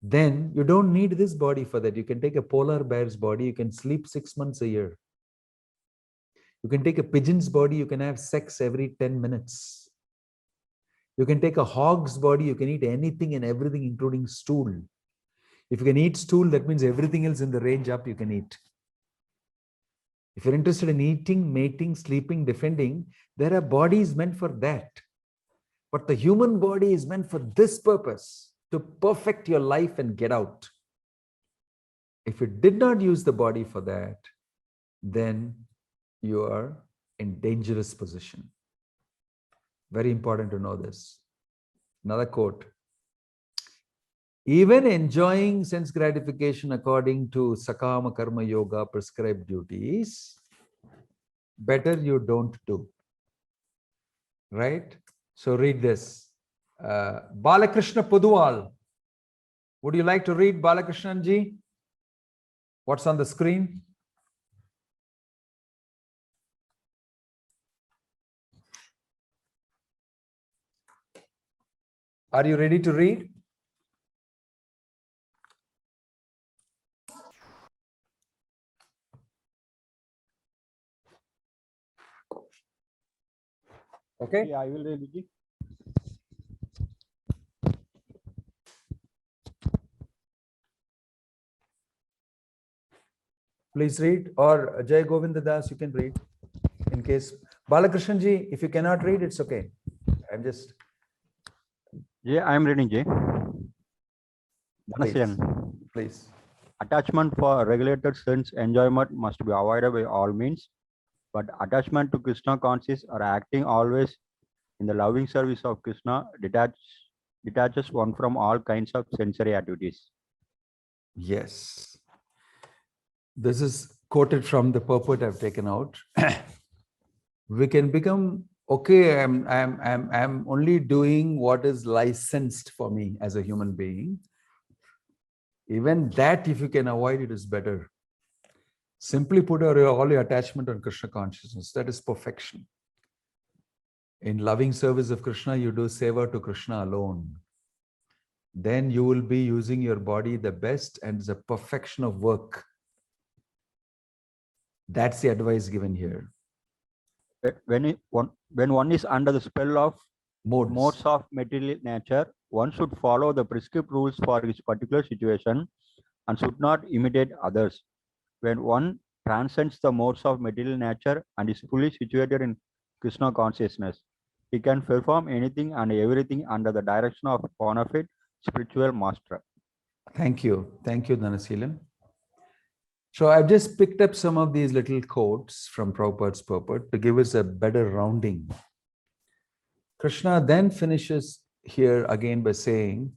then you don't need this body for that. You can take a polar bear's body, you can sleep 6 months a year. You can take a pigeon's body, you can have sex every 10 minutes. You can take a hog's body, you can eat anything and everything, including stool. If you can eat stool, that means everything else in the range up you can eat. If you're interested in eating, mating, sleeping, defending, there are bodies meant for that. But the human body is meant for this purpose, to perfect your life and get out. If you did not use the body for that, then you are in dangerous position. Very important to know this. Another quote. Even enjoying sense gratification according to Sakama Karma Yoga prescribed duties, better you don't do. Right? So read this. Balakrishna Puduwal. Would you like to read Balakrishnan ji? What's on the screen? Are you ready to read? Okay. Yeah, I will read it. Please read, or Jai Govinda Das, you can read. In case Balakrishnan ji, if you cannot read, it's okay. I'm just. Yeah, I am reading, Jay. Please. Please. Attachment for regulated sense enjoyment must be avoided by all means, but attachment to Krishna consciousness or acting always in the loving service of Krishna detaches one from all kinds of sensory activities. Yes. This is quoted from the purport I've taken out. We can become, okay, I'm only doing what is licensed for me as a human being. Even that, if you can avoid it, is better. Simply put all your attachment on Krishna consciousness. That is perfection. In loving service of Krishna, you do seva to Krishna alone. Then you will be using your body the best and the perfection of work. That's the advice given here. When one is under the spell of Modes of material nature, one should follow the prescribed rules for his particular situation and should not imitate others. When one transcends the modes of material nature and is fully situated in Krishna consciousness, he can perform anything and everything under the direction of a bona fide spiritual master. Thank you. Thank you, Dhanasilan. So I've just picked up some of these little quotes from Prabhupada's purport to give us a better rounding. Krishna then finishes here again by saying,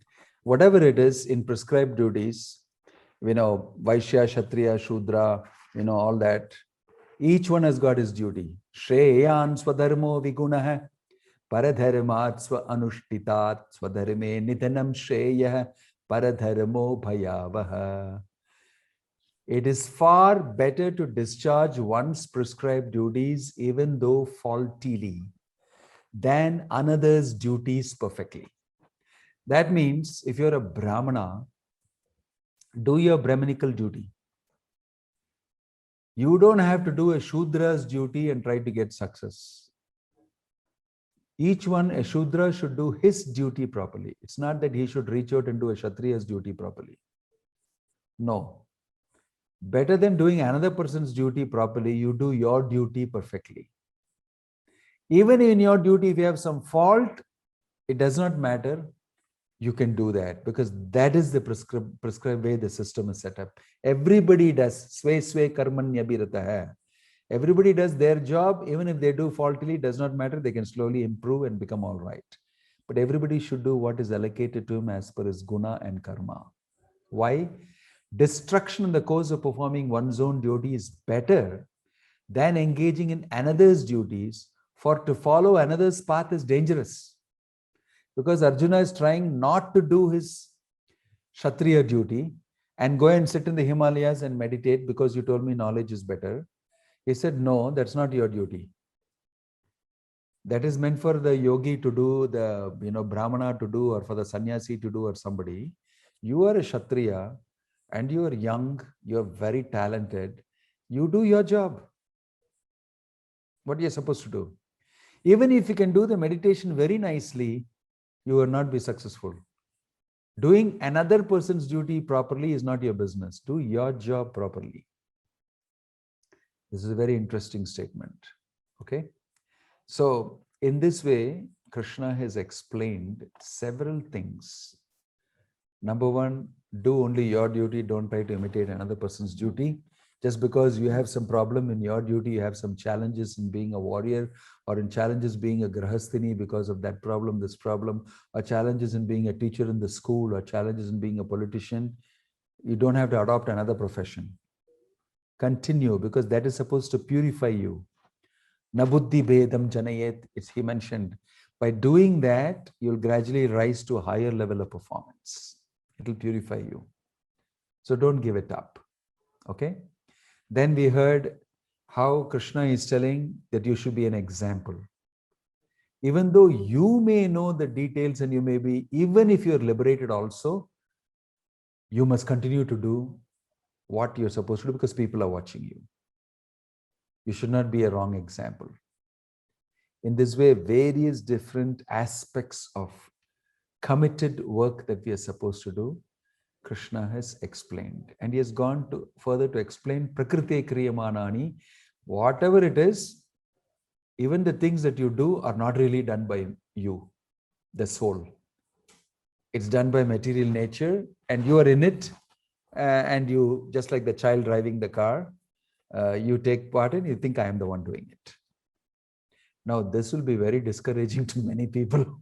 whatever it is in prescribed duties, Vaishya, Kshatriya, Shudra, all that, each one has got his duty. Shreyan swadharmo vigunaha paradharmat swa anushtitat swadharme nidhanam shreyah paradharmo bhayavaha. It is far better to discharge one's prescribed duties, even though faultily, than another's duties perfectly. That means if you're a Brahmana, do your Brahminical duty. You don't have to do a Shudra's duty and try to get success. Each one, a Shudra, should do his duty properly. It's not that he should reach out and do a Kshatriya's duty properly. No. Better than doing another person's duty properly, you do your duty perfectly. Even in your duty, if you have some fault, it does not matter. You can do that because that is the prescribed way the system is set up. Everybody does. Sve karmanyabhirata hai. Everybody does their job. Even if they do faultily, it does not matter. They can slowly improve and become all right. But everybody should do what is allocated to him as per his guna and karma. Why? Destruction in the course of performing one's own duty is better than engaging in another's duties, for to follow another's path is dangerous. Because Arjuna is trying not to do his Kshatriya duty and go and sit in the Himalayas and meditate because you told me knowledge is better. He said, no, that's not your duty. That is meant for the yogi to do, the Brahmana to do, or for the sannyasi to do, or somebody. You are a Kshatriya and you are young, you are very talented. You do your job. What you are supposed to do. Even if you can do the meditation very nicely, you will not be successful. Doing another person's duty properly is not your business. Do your job properly. This is a very interesting statement. Okay. So in this way, Krishna has explained several things. Number one, do only your duty. Don't try to imitate another person's duty. Just because you have some problem in your duty, you have some challenges in being a warrior, or in challenges being a grahasthini because of that problem, this problem, or challenges in being a teacher in the school, or challenges in being a politician, you don't have to adopt another profession. Continue, because that is supposed to purify you. Nabuddhi bedam janayet, it's he mentioned. By doing that, you'll gradually rise to a higher level of performance. It will purify you. So don't give it up. Okay? Then we heard how Krishna is telling that you should be an example. Even though you may know the details and you may be, even if you're liberated also, you must continue to do what you're supposed to do because people are watching you. You should not be a wrong example. In this way, various different aspects of committed work that we are supposed to do, Krishna has explained. And he has gone to further to explain Prakriti Kriyamanani. Whatever it is, even the things that you do are not really done by you, the soul. It's done by material nature and you are in it. And you, just like the child driving the car, you take part and you think I am the one doing it. Now, this will be very discouraging to many people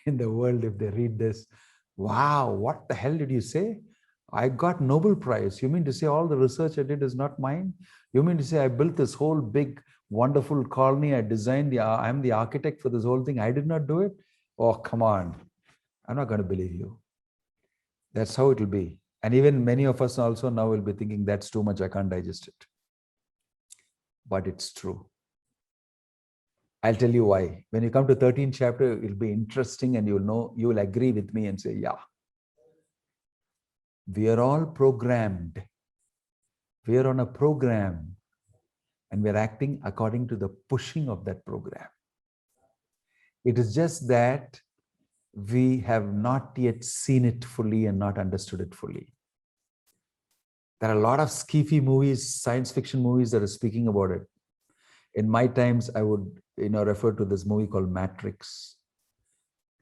in the world if they read this. Wow, what the hell did you say? I got Nobel Prize. You mean to say all the research I did is not mine? You mean to say I built this whole big, wonderful colony? I designed I'm the architect for this whole thing. I did not do it? Oh, come on. I'm not going to believe you. That's how it will be. And even many of us also now will be thinking that's too much. I can't digest it. But it's true. I'll tell you why. When you come to 13th chapter, it'll be interesting and you'll know, you will agree with me and say, yeah. We are all programmed. We are on a program and we're acting according to the pushing of that program. It is just that we have not yet seen it fully and not understood it fully. There are a lot of skiffy movies, science fiction movies that are speaking about it. In my times, I would refer to this movie called Matrix.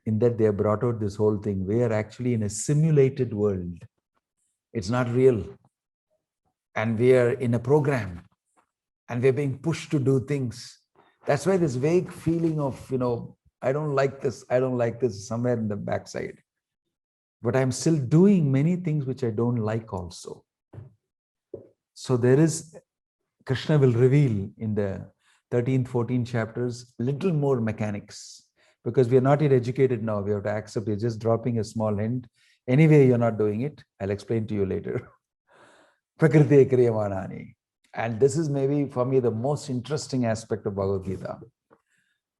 In that they have brought out this whole thing. We are actually in a simulated world. It's not real. And we are in a program. And we're being pushed to do things. That's why this vague feeling of, I don't like this, somewhere in the backside. But I'm still doing many things which I don't like also. So there is, Krishna will reveal in the 13th, 14th chapters, little more mechanics. Because we are not yet educated now. We have to accept it. Just dropping a small hint. Anyway, you're not doing it. I'll explain to you later. Prakriti Kriyamanani. And this is maybe for me the most interesting aspect of Bhagavad Gita.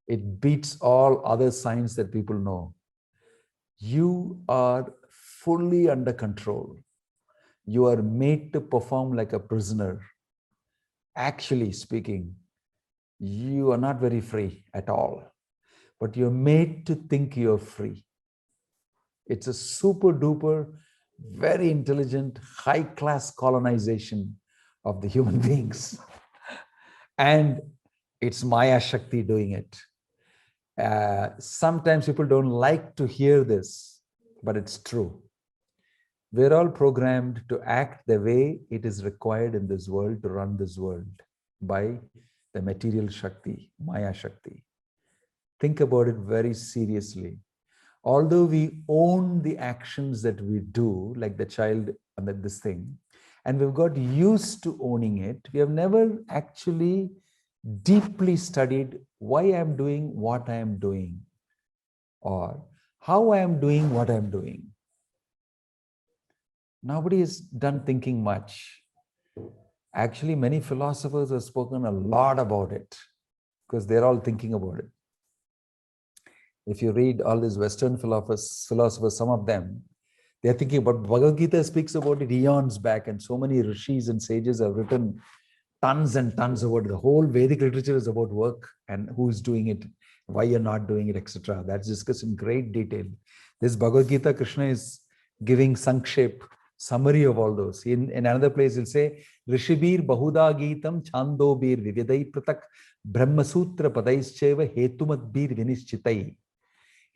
It beats all other signs that people know. You are fully under control. You are made to perform like a prisoner. Actually speaking, you are not very free at all, but you're made to think you're free. It's a super duper, very intelligent, high class colonization of the human beings. And it's Maya Shakti doing it. Sometimes people don't like to hear this, but it's true. We're all programmed to act the way it is required in this world to run this world by the material Shakti, Maya Shakti. Think about it very seriously. Although we own the actions that we do, like the child and this thing, and we've got used to owning it, we have never actually deeply studied why I'm doing what I am doing, or how I am doing what I'm doing. Nobody has done thinking much. Actually, many philosophers have spoken a lot about it because they're all thinking about it. If you read all these Western philosophers, some of them, they're thinking about Bhagavad Gita speaks about it eons back, and so many rishis and sages have written tons and tons about it. The whole Vedic literature is about work and who's doing it, why you're not doing it, etc. That's discussed in great detail. This Bhagavad Gita, Krishna is giving Sankshep, summary of all those. In another place, he'll say, Rishibir Bahuda Gitam Chandobir Vividai Pratak Brahmasutra Padaischeva Hetumadbir Vinishchitai.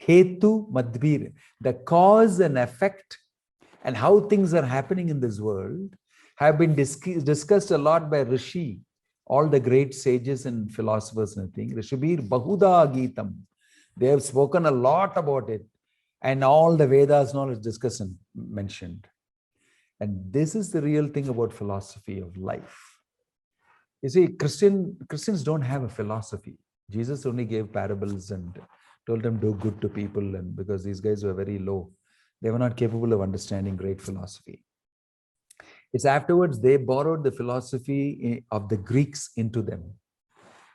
Hetu Madbir, the cause and effect and how things are happening in this world have been discussed a lot by Rishi, all the great sages and philosophers and things. Rishibir Bahuda Gitam. They have spoken a lot about it, and all the Vedas knowledge discussed and mentioned. And this is the real thing about philosophy of life. You see, Christians don't have a philosophy. Jesus only gave parables and told them do good to people, and because these guys were very low, they were not capable of understanding great philosophy. It's afterwards they borrowed the philosophy of the Greeks into them.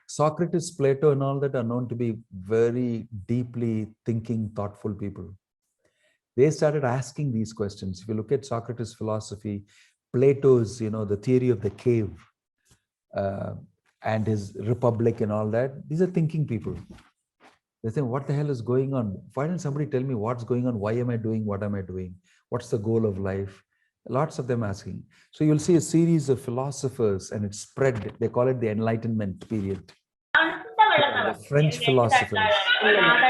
Socrates, Plato, and all that are known to be very deeply thinking, thoughtful people. They started asking these questions. If you look at Socrates' philosophy, Plato's, the theory of the cave, and his Republic and all that, these are thinking people. They think, what the hell is going on? Why didn't somebody tell me what's going on? Why am I doing what am I doing? What's the goal of life? Lots of them asking. So you'll see a series of philosophers, and it's spread. They call it the Enlightenment period. The French philosophers.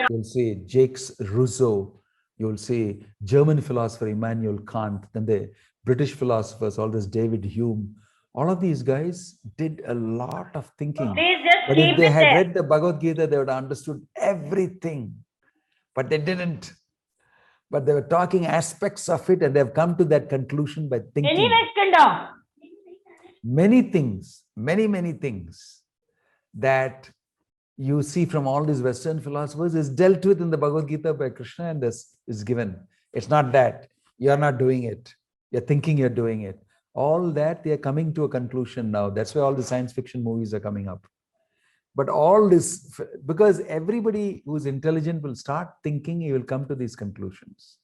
You'll see Jacques Rousseau. You'll see German philosopher Immanuel Kant. Then the British philosophers, all this David Hume. All of these guys did a lot of thinking. But if they had read the Bhagavad Gita, they would have understood everything. But they didn't. But they were talking aspects of it, and they've come to that conclusion by thinking. Many things, many things that you see from all these Western philosophers is dealt with in the Bhagavad Gita by Krishna, and this is given. It's not that you're not doing it. You're thinking you're doing it. All that, they are coming to a conclusion now. That's why all the science fiction movies are coming up. But all this, because everybody who's intelligent will start thinking, he will come to these conclusions.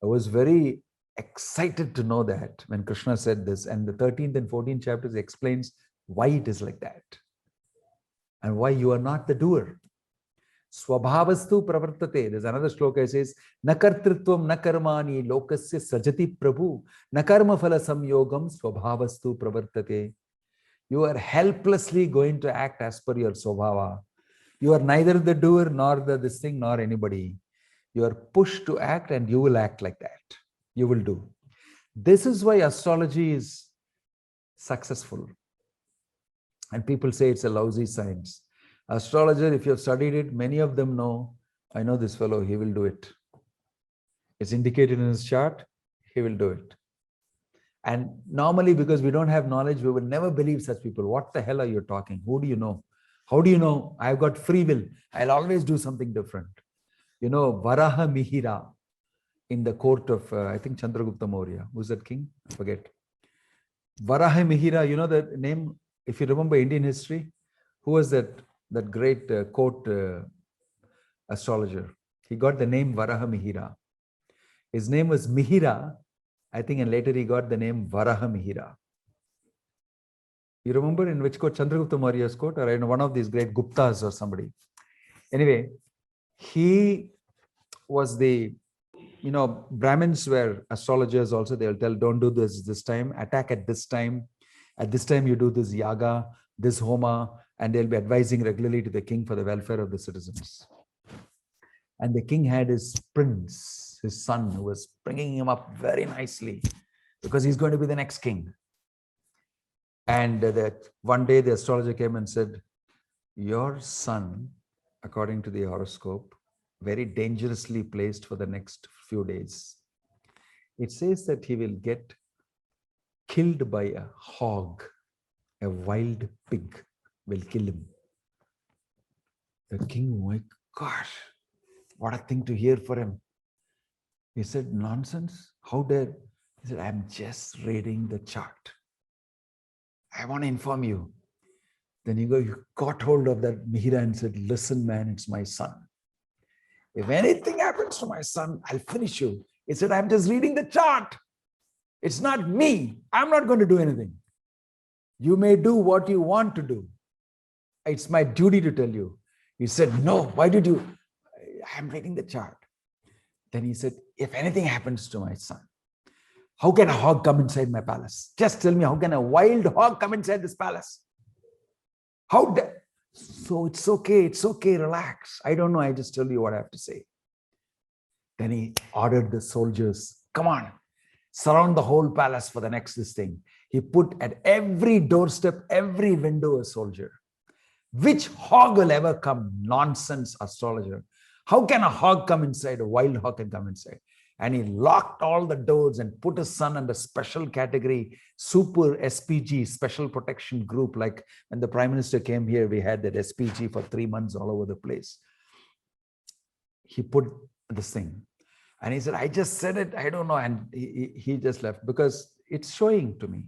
I was very excited to know that when Krishna said this, and the 13th and 14th chapters explains why it is like that and why you are not the doer. Swabhavastu pravartate. There's another shloka that says, Nakartritvam nakarmani lokasya sajati prabhu nakarma phala samyogam swabhavastu pravartate. You are helplessly going to act as per your swabhava. You are neither the doer nor this thing nor anybody. You are pushed to act, and you will act like that. You will do. This is why astrology is successful. And people say it's a lousy science. Astrologer, if you have studied it, many of them know, I know this fellow, he will do it. It's indicated in his chart, he will do it. And normally, because we don't have knowledge, we will never believe such people. What the hell are you talking? Who do you know? How do you know? I've got free will. I'll always do something different. Varaha Mihira in the court of, I think, Chandragupta Maurya. Who's that king? I forget. Varaha Mihira, you know the name, if you remember Indian history, who was that great court astrologer? He got the name Varaha Mihira. His name was Mihira, I think, and later he got the name Varaha Mihira. You remember in which court? Chandragupta Maurya's court, or in one of these great Guptas or somebody. Anyway, he was the, Brahmins were astrologers also. They'll tell, don't do this time, attack at this time you do this yaga, this homa, and they'll be advising regularly to the king for the welfare of the citizens. And the king had his prince, his son, who was bringing him up very nicely because he's going to be the next king. And that one day the astrologer came and said, your son, according to the horoscope, very dangerously placed for the next few days. It says that he will get killed by a hog, a wild pig will kill him. The king, oh my gosh, what a thing to hear for him. He said, nonsense, how dare? He said, I'm just reading the chart. I want to inform you. Then you got hold of that Mihira and said, listen, man, it's my son. If anything happens to my son, I'll finish you. He said, I'm just reading the chart. It's not me. I'm not going to do anything. You may do what you want to do. It's my duty to tell you. He said, no, why did you? I'm reading the chart. Then he said, if anything happens to my son, how can a hog come inside my palace? Just tell me, how can a wild hog come inside this palace? So it's okay, relax. I don't know, I just tell you what I have to say. Then he ordered the soldiers, come on, surround the whole palace for the next this thing. He put at every doorstep, every window a soldier. Which hog will ever come? Nonsense, astrologer. How can a hog come inside? A wild hog can come inside. And he locked all the doors and put his son under special category, super SPG, special protection group. Like when the Prime Minister came here, we had that SPG for 3 months all over the place. He put this thing. And he said, I just said it, I don't know. And he just left because it's showing to me.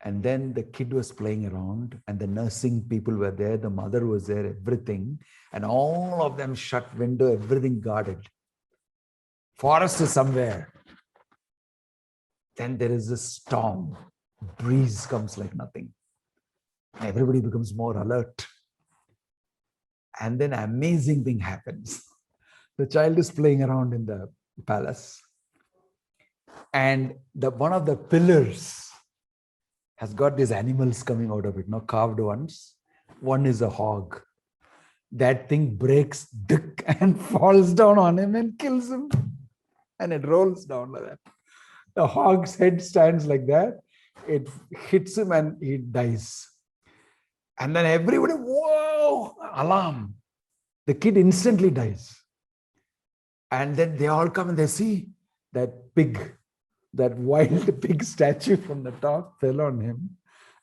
And then the kid was playing around and the nursing people were there. The mother was there, everything. And all of them shut window, everything guarded. Forest is somewhere. Then there is a storm. Breeze comes like nothing. Everybody becomes more alert. And then an amazing thing happens. The child is playing around in the palace. And one of the pillars has got these animals coming out of it, carved ones. One is a hog. That thing breaks and falls down on him and kills him. And it rolls down like that. The hog's head stands like that. It hits him and he dies. And then everybody, whoa, alarm. The kid instantly dies. And then they all come and they see that pig, that wild pig statue from the top fell on him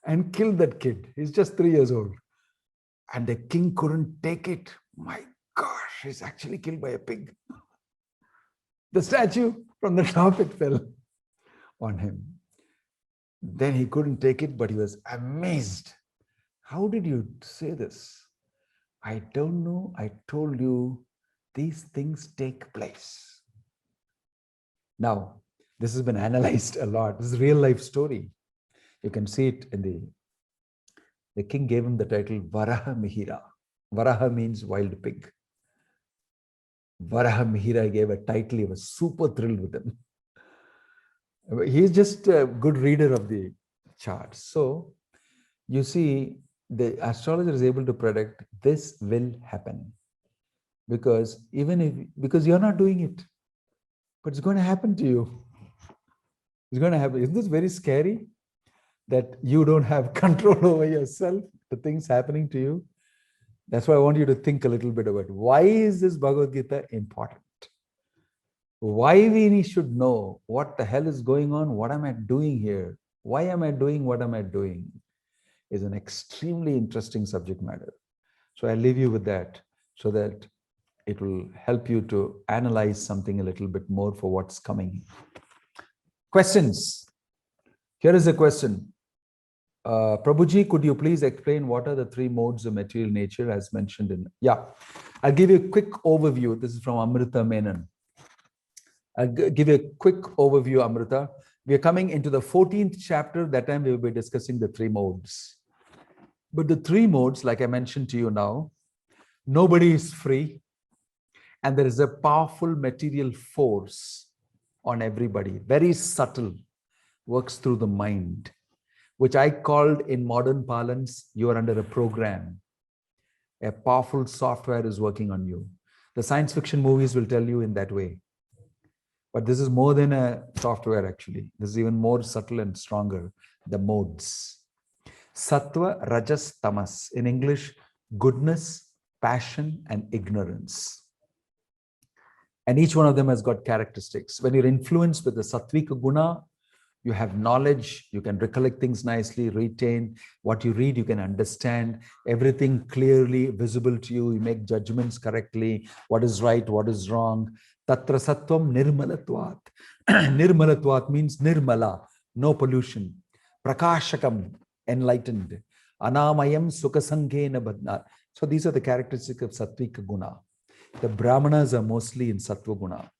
and killed that kid. He's just 3 years old. And the king couldn't take it. My gosh, he's actually killed by a pig. The statue from the top, it fell on him. Then he couldn't take it, but he was amazed. How did you say this? I don't know. I told you these things take place. Now, this has been analyzed a lot. This is a real life story. You can see it in the king gave him the title Varaha Mihira. Varaha means wild pig. Varaha Mihira gave a title. He was super thrilled with him. He's just a good reader of the charts. So you see, the astrologer is able to predict this will happen. Because because you're not doing it, but it's going to happen to you. It's going to happen. Isn't this very scary? That you don't have control over yourself, the things happening to you. That's why I want you to think a little bit about why is this Bhagavad Gita important? Why we should know what the hell is going on? What am I doing here? Why am I doing what am I doing? Is an extremely interesting subject matter. So I leave you with that so that it will help you to analyze something a little bit more for what's coming. Questions? Here is a question. Prabhuji, could you please explain what are the three modes of material nature as mentioned in? Yeah, I'll give you a quick overview. This is from Amrita Menon. I'll give you a quick overview, Amrita. We are coming into the 14th chapter. That time we will be discussing the three modes. But the three modes, like I mentioned to you now, nobody is free. And there is a powerful material force on everybody, very subtle, works through the mind, which I called in modern parlance, you are under a program. A powerful software is working on you. The science fiction movies will tell you in that way. But this is more than a software, actually. This is even more subtle and stronger, the modes. Sattva, Rajas, Tamas. In English, goodness, passion, and ignorance. And each one of them has got characteristics. When you're influenced with the Sattvika Guna, you have knowledge, you can recollect things nicely, retain. What you read, you can understand. Everything clearly visible to you. You make judgments correctly. What is right, what is wrong. Tatra Sattvam Nirmalatvat. Nirmalatvat means Nirmala, no pollution. Prakashakam, enlightened. Anamayam Sukasangena Badna. So these are the characteristics of Sattvika Guna. The Brahmanas are mostly in Sattva Guna.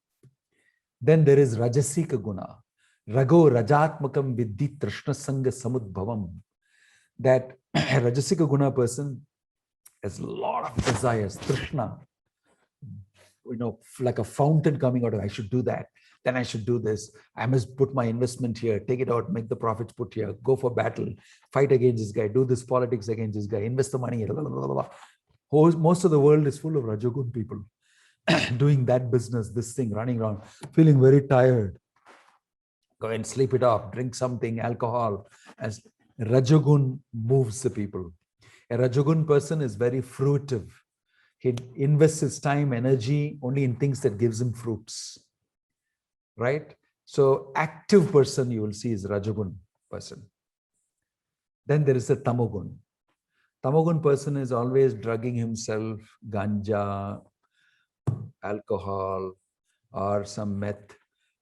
Then there is Rajasika Guna. Rago Rajatmakam Vidhi Trishna Sangha Samudbhavam. That Rajasika Guna person has a lot of desires, Trishna. Like a fountain coming out of, I should do that, then I should do this. I must put my investment here, take it out, make the profits put here, go for battle, fight against this guy, do this politics against this guy, invest the money. Blah, blah, blah, blah. Most of the world is full of Rajagun people doing that business, this thing, running around, feeling very tired. Go and sleep it off, drink something, alcohol. As Rajagun moves the people. A Rajagun person is very fruitive. He invests his time, energy only in things that gives him fruits. Right? So active person you will see is Rajagun person. Then there is a Tamogun. Tamogun person is always drugging himself, ganja, alcohol, or some meth,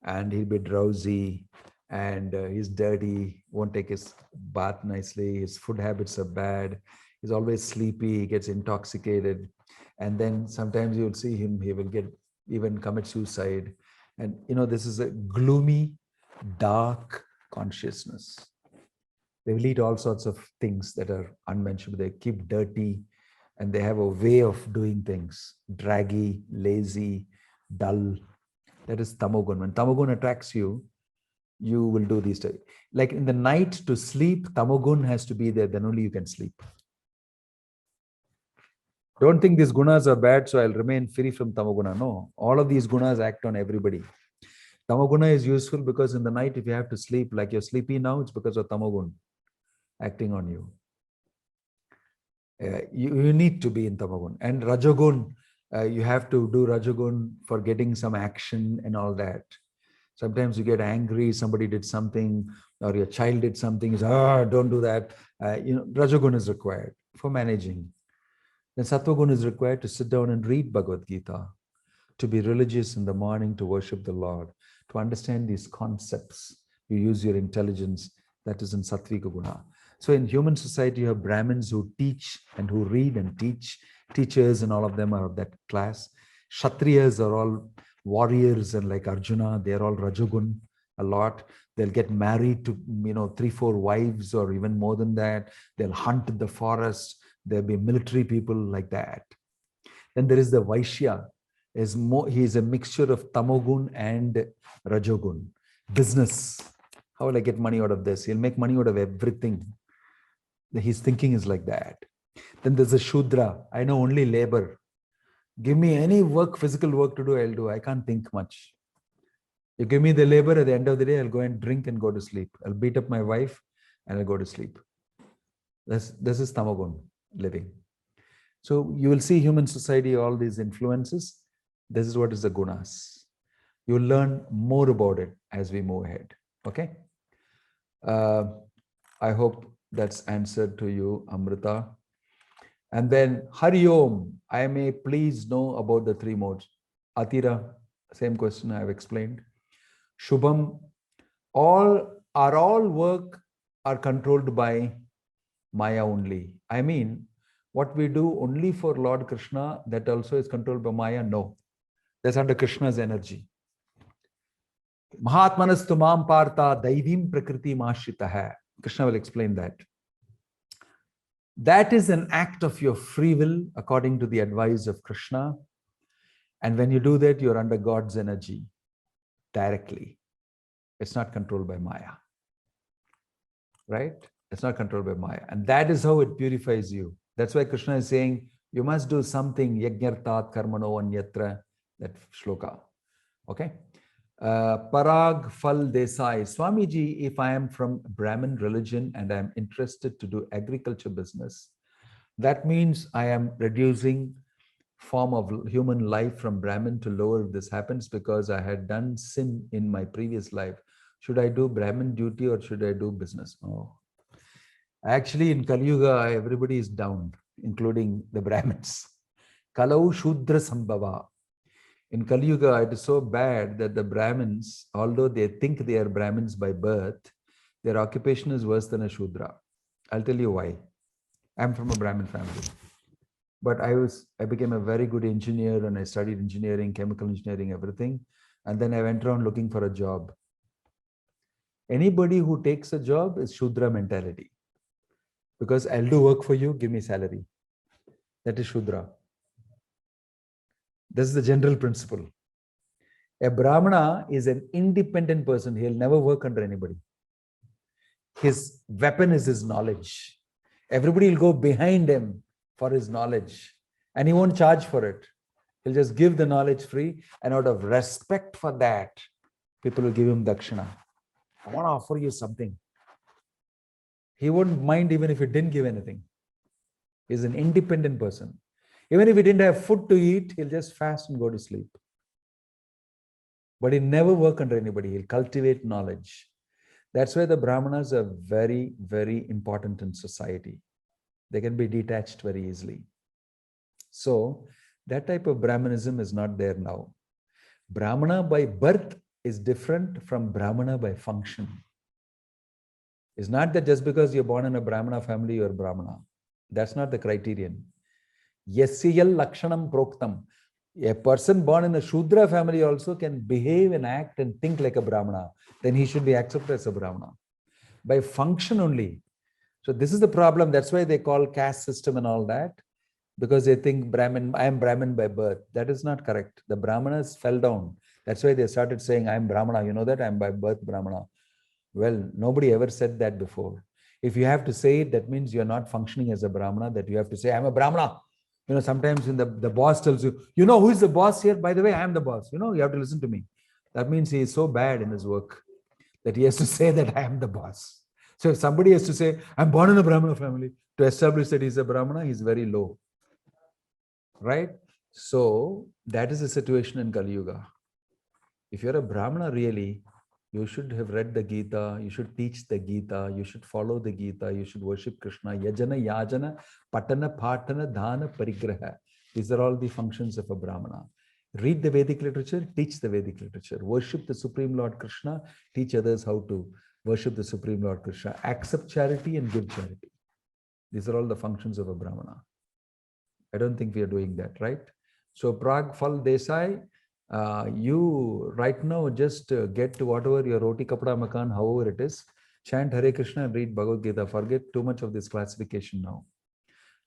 and he'll be drowsy, and he's dirty, won't take his bath nicely, his food habits are bad, he's always sleepy, he gets intoxicated, and then sometimes you'll see him, he will even commit suicide. And this is a gloomy, dark consciousness. They will eat all sorts of things that are unmentionable. They keep dirty, and they have a way of doing things, draggy, lazy, dull. That is Tamogun. When Tamogun attracts you, you will do these things. Like in the night to sleep, Tamogun has to be there, then only you can sleep. Don't think these gunas are bad, so I'll remain free from Tamoguna. No, all of these gunas act on everybody. Tamoguna is useful because in the night, if you have to sleep, like you're sleepy now, it's because of Tamogun acting on you. You need to be in Tamogun. And Rajagun, you have to do Rajagun for getting some action and all that. Sometimes you get angry, somebody did something, or your child did something, you say, don't do that. Rajagun is required for managing. Then Sattvagun is required to sit down and read Bhagavad Gita, to be religious in the morning, to worship the Lord, to understand these concepts. You use your intelligence, that is in Sattvika Guna. So in human society, you have Brahmins who teach and who read and teach. Teachers and all of them are of that class. Kshatriyas are all warriors, and like Arjuna, they're all Rajagun a lot. They'll get married to 3-4 wives or even more than that. They'll hunt in the forest. There'll be military people like that. Then there is the Vaishya. He is a mixture of Tamogun and Rajogun. Business. How will I get money out of this? He'll make money out of everything. His thinking is like that. Then there's a Shudra. I know only labor. Give me any work, physical work to do, I'll do. I can't think much. You give me the labor, at the end of the day, I'll go and drink and go to sleep. I'll beat up my wife and I'll go to sleep. This is Tamagun living. So you will see human society, all these influences. This is what is the gunas. You will learn more about it as we move ahead. Okay. I hope that's answered to you, Amrita. And then Hari Om, I may please know about the three modes. Atira, same question I have explained. Shubham, all are all work are controlled by Maya only? I mean, what we do only for Lord Krishna, that also is controlled by Maya? No. That's under Krishna's energy. Mahatmanastu mam partha daivim prakriti mashritah. Krishna will explain that. That is an act of your free will according to the advice of Krishna. And when you do that, you're under God's energy directly. It's not controlled by Maya. Right? It's not controlled by Maya. And that is how it purifies you. That's why Krishna is saying, you must do something, yajñartat karmano anyatra, that shloka. Okay? Parag Fal Desai. Swamiji, if I am from Brahmin religion and I am interested to do agriculture business, that means I am reducing form of human life from Brahmin to lower. This happens because I had done sin in my previous life. Should I do Brahmin duty or should I do business? Oh. Actually, in Kali Yuga, everybody is down, including the Brahmins. Kalau Shudra Sambhava. In Kali Yuga, it is so bad that the Brahmins, although they think they are Brahmins by birth, their occupation is worse than a Shudra. I'll tell you why. I'm from a Brahmin family. But I became a very good engineer and I studied engineering, chemical engineering, everything. And then I went around looking for a job. Anybody who takes a job is Shudra mentality. Because I'll do work for you, give me salary. That is Shudra. This is the general principle. A Brahmana is an independent person. He'll never work under anybody. His weapon is his knowledge. Everybody will go behind him for his knowledge. And he won't charge for it. He'll just give the knowledge free. And out of respect for that, people will give him dakshina. I want to offer you something. He wouldn't mind even if he didn't give anything. He's an independent person. Even if he didn't have food to eat, he'll just fast and go to sleep. But he'll never work under anybody. He'll cultivate knowledge. That's why the Brahmanas are very, very important in society. They can be detached very easily. So that type of Brahmanism is not there now. Brahmana by birth is different from Brahmana by function. It's not that just because you're born in a Brahmana family, you're Brahmana. That's not the criterion. Yasyal lakshanam proktam. A person born in a Shudra family also can behave and act and think like a Brahmana. Then he should be accepted as a Brahmana. By function only. So this is the problem. That's why they call caste system and all that. Because they think Brahmin, I am Brahmin by birth. That is not correct. The Brahmanas fell down. That's why they started saying, I am Brahmana. You know that? I am by birth Brahmana. Well, nobody ever said that before. If you have to say it, that means you're not functioning as a Brahmana, that you have to say, I'm a Brahmana. You know, sometimes when the boss tells you, you know who is the boss here? By the way, I am the boss. You know, you have to listen to me. That means he is so bad in his work that he has to say that I am the boss. So if somebody has to say, I'm born in a Brahmana family, to establish that he's a Brahmana, he's very low. Right? So that is the situation in Kali Yuga. If you're a Brahmana really, you should have read the Gita, you should teach the Gita, you should follow the Gita, you should worship Krishna. Yajana, Yajana, Patana, Patana, Dhana, Parigraha. These are all the functions of a Brahmana. Read the Vedic literature, teach the Vedic literature. Worship the Supreme Lord Krishna, teach others how to worship the Supreme Lord Krishna. Accept charity and give charity. These are all the functions of a Brahmana. I don't think we are doing that, right? So Prag Fal Desai, you right now just get to whatever your roti kapda makan, however it is, chant Hare Krishna and read Bhagavad Gita. Forget too much of this classification now.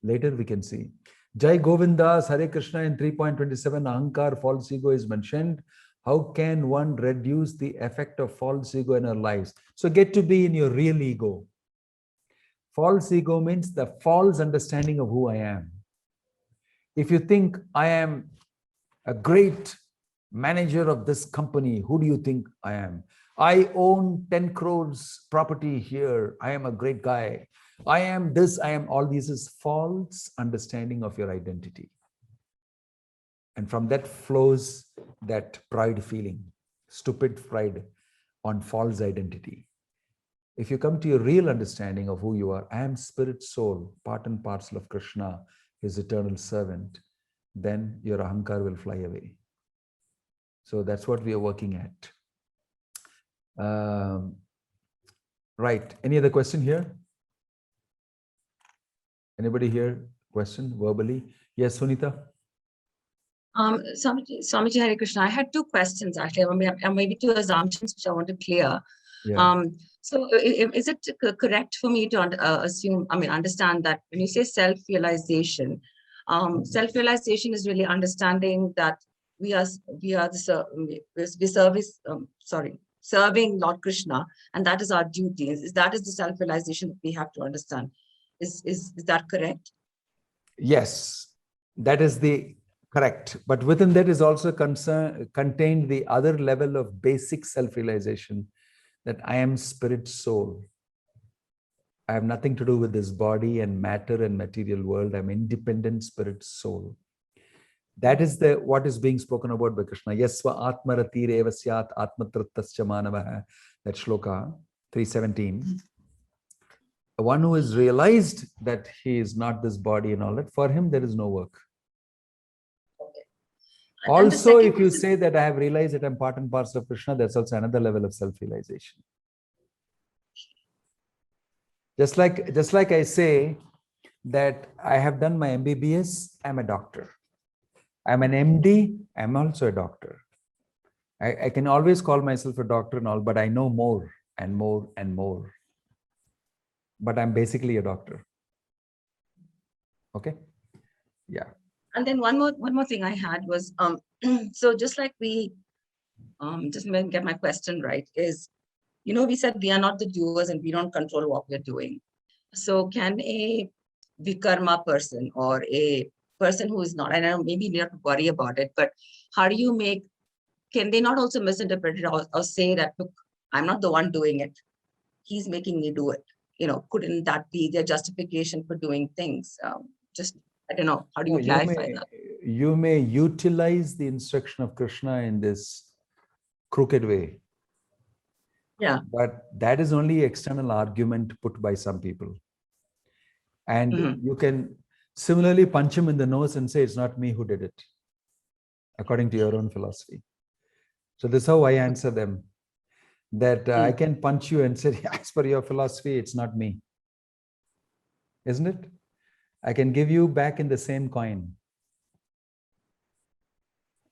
Later we can see. Jai Govindas, Hare Krishna in 3.27, Ahankar, false ego is mentioned. How can one reduce the effect of false ego in our lives? So get to be in your real ego. False ego means the false understanding of who I am. If you think I am a great manager of this company, who do you think I am? I own 10 crores property here. I am a great guy. I am this, I am all. This is false understanding of your identity. And from that flows that pride feeling, stupid pride on false identity. If you come to your real understanding of who you are, I am spirit soul, part and parcel of Krishna, his eternal servant, then your ahankar will fly away. So that's what we are working at. Right. Any other question here? Anybody here? Question verbally? Yes, Sunita? Swamiji Hare Krishna, I had two questions actually, maybe two assumptions which I want to clear. Yeah. So is it correct for me to understand that when you say self-realization, self-realization is really understanding that we are serving Lord Krishna, and that is our duty. That is the self-realization that we have to understand. Is that correct? Yes, that is the correct. But within that is also contained the other level of basic self-realization that I am spirit soul. I have nothing to do with this body and matter and material world. I'm independent spirit soul. That is what is being spoken about by Krishna. Yasva atmarati reva syat atmatrattascha manavaha. That shloka 317. The one who has realized that he is not this body and all that, for him there is no work. Okay. Also, if you say that I have realized that I'm part and parcel of Krishna, that's also another level of self-realization. Just like I say that I have done my MBBS, I'm a doctor. I'm an MD, I'm also a doctor. I can always call myself a doctor and all, but I know more and more and more. But I'm basically a doctor. Okay? Yeah. And then one more thing I had was, so just like we, just to get my question right, is, we said we are not the doers and we don't control what we're doing. So can a Vikarma person or a person who is not, and I know maybe you have to worry about it, but how do you can they not also misinterpret it or say that, look, I'm not the one doing it. He's making me do it. Couldn't that be their justification for doing things? I don't know. How do you clarify that? You may utilize the instruction of Krishna in this crooked way. Yeah. But that is only external argument put by some people. And you can similarly punch him in the nose and say, it's not me who did it, according to your own philosophy. So this is how I answer them. That I can punch you and say, as per your philosophy, it's not me. Isn't it? I can give you back in the same coin.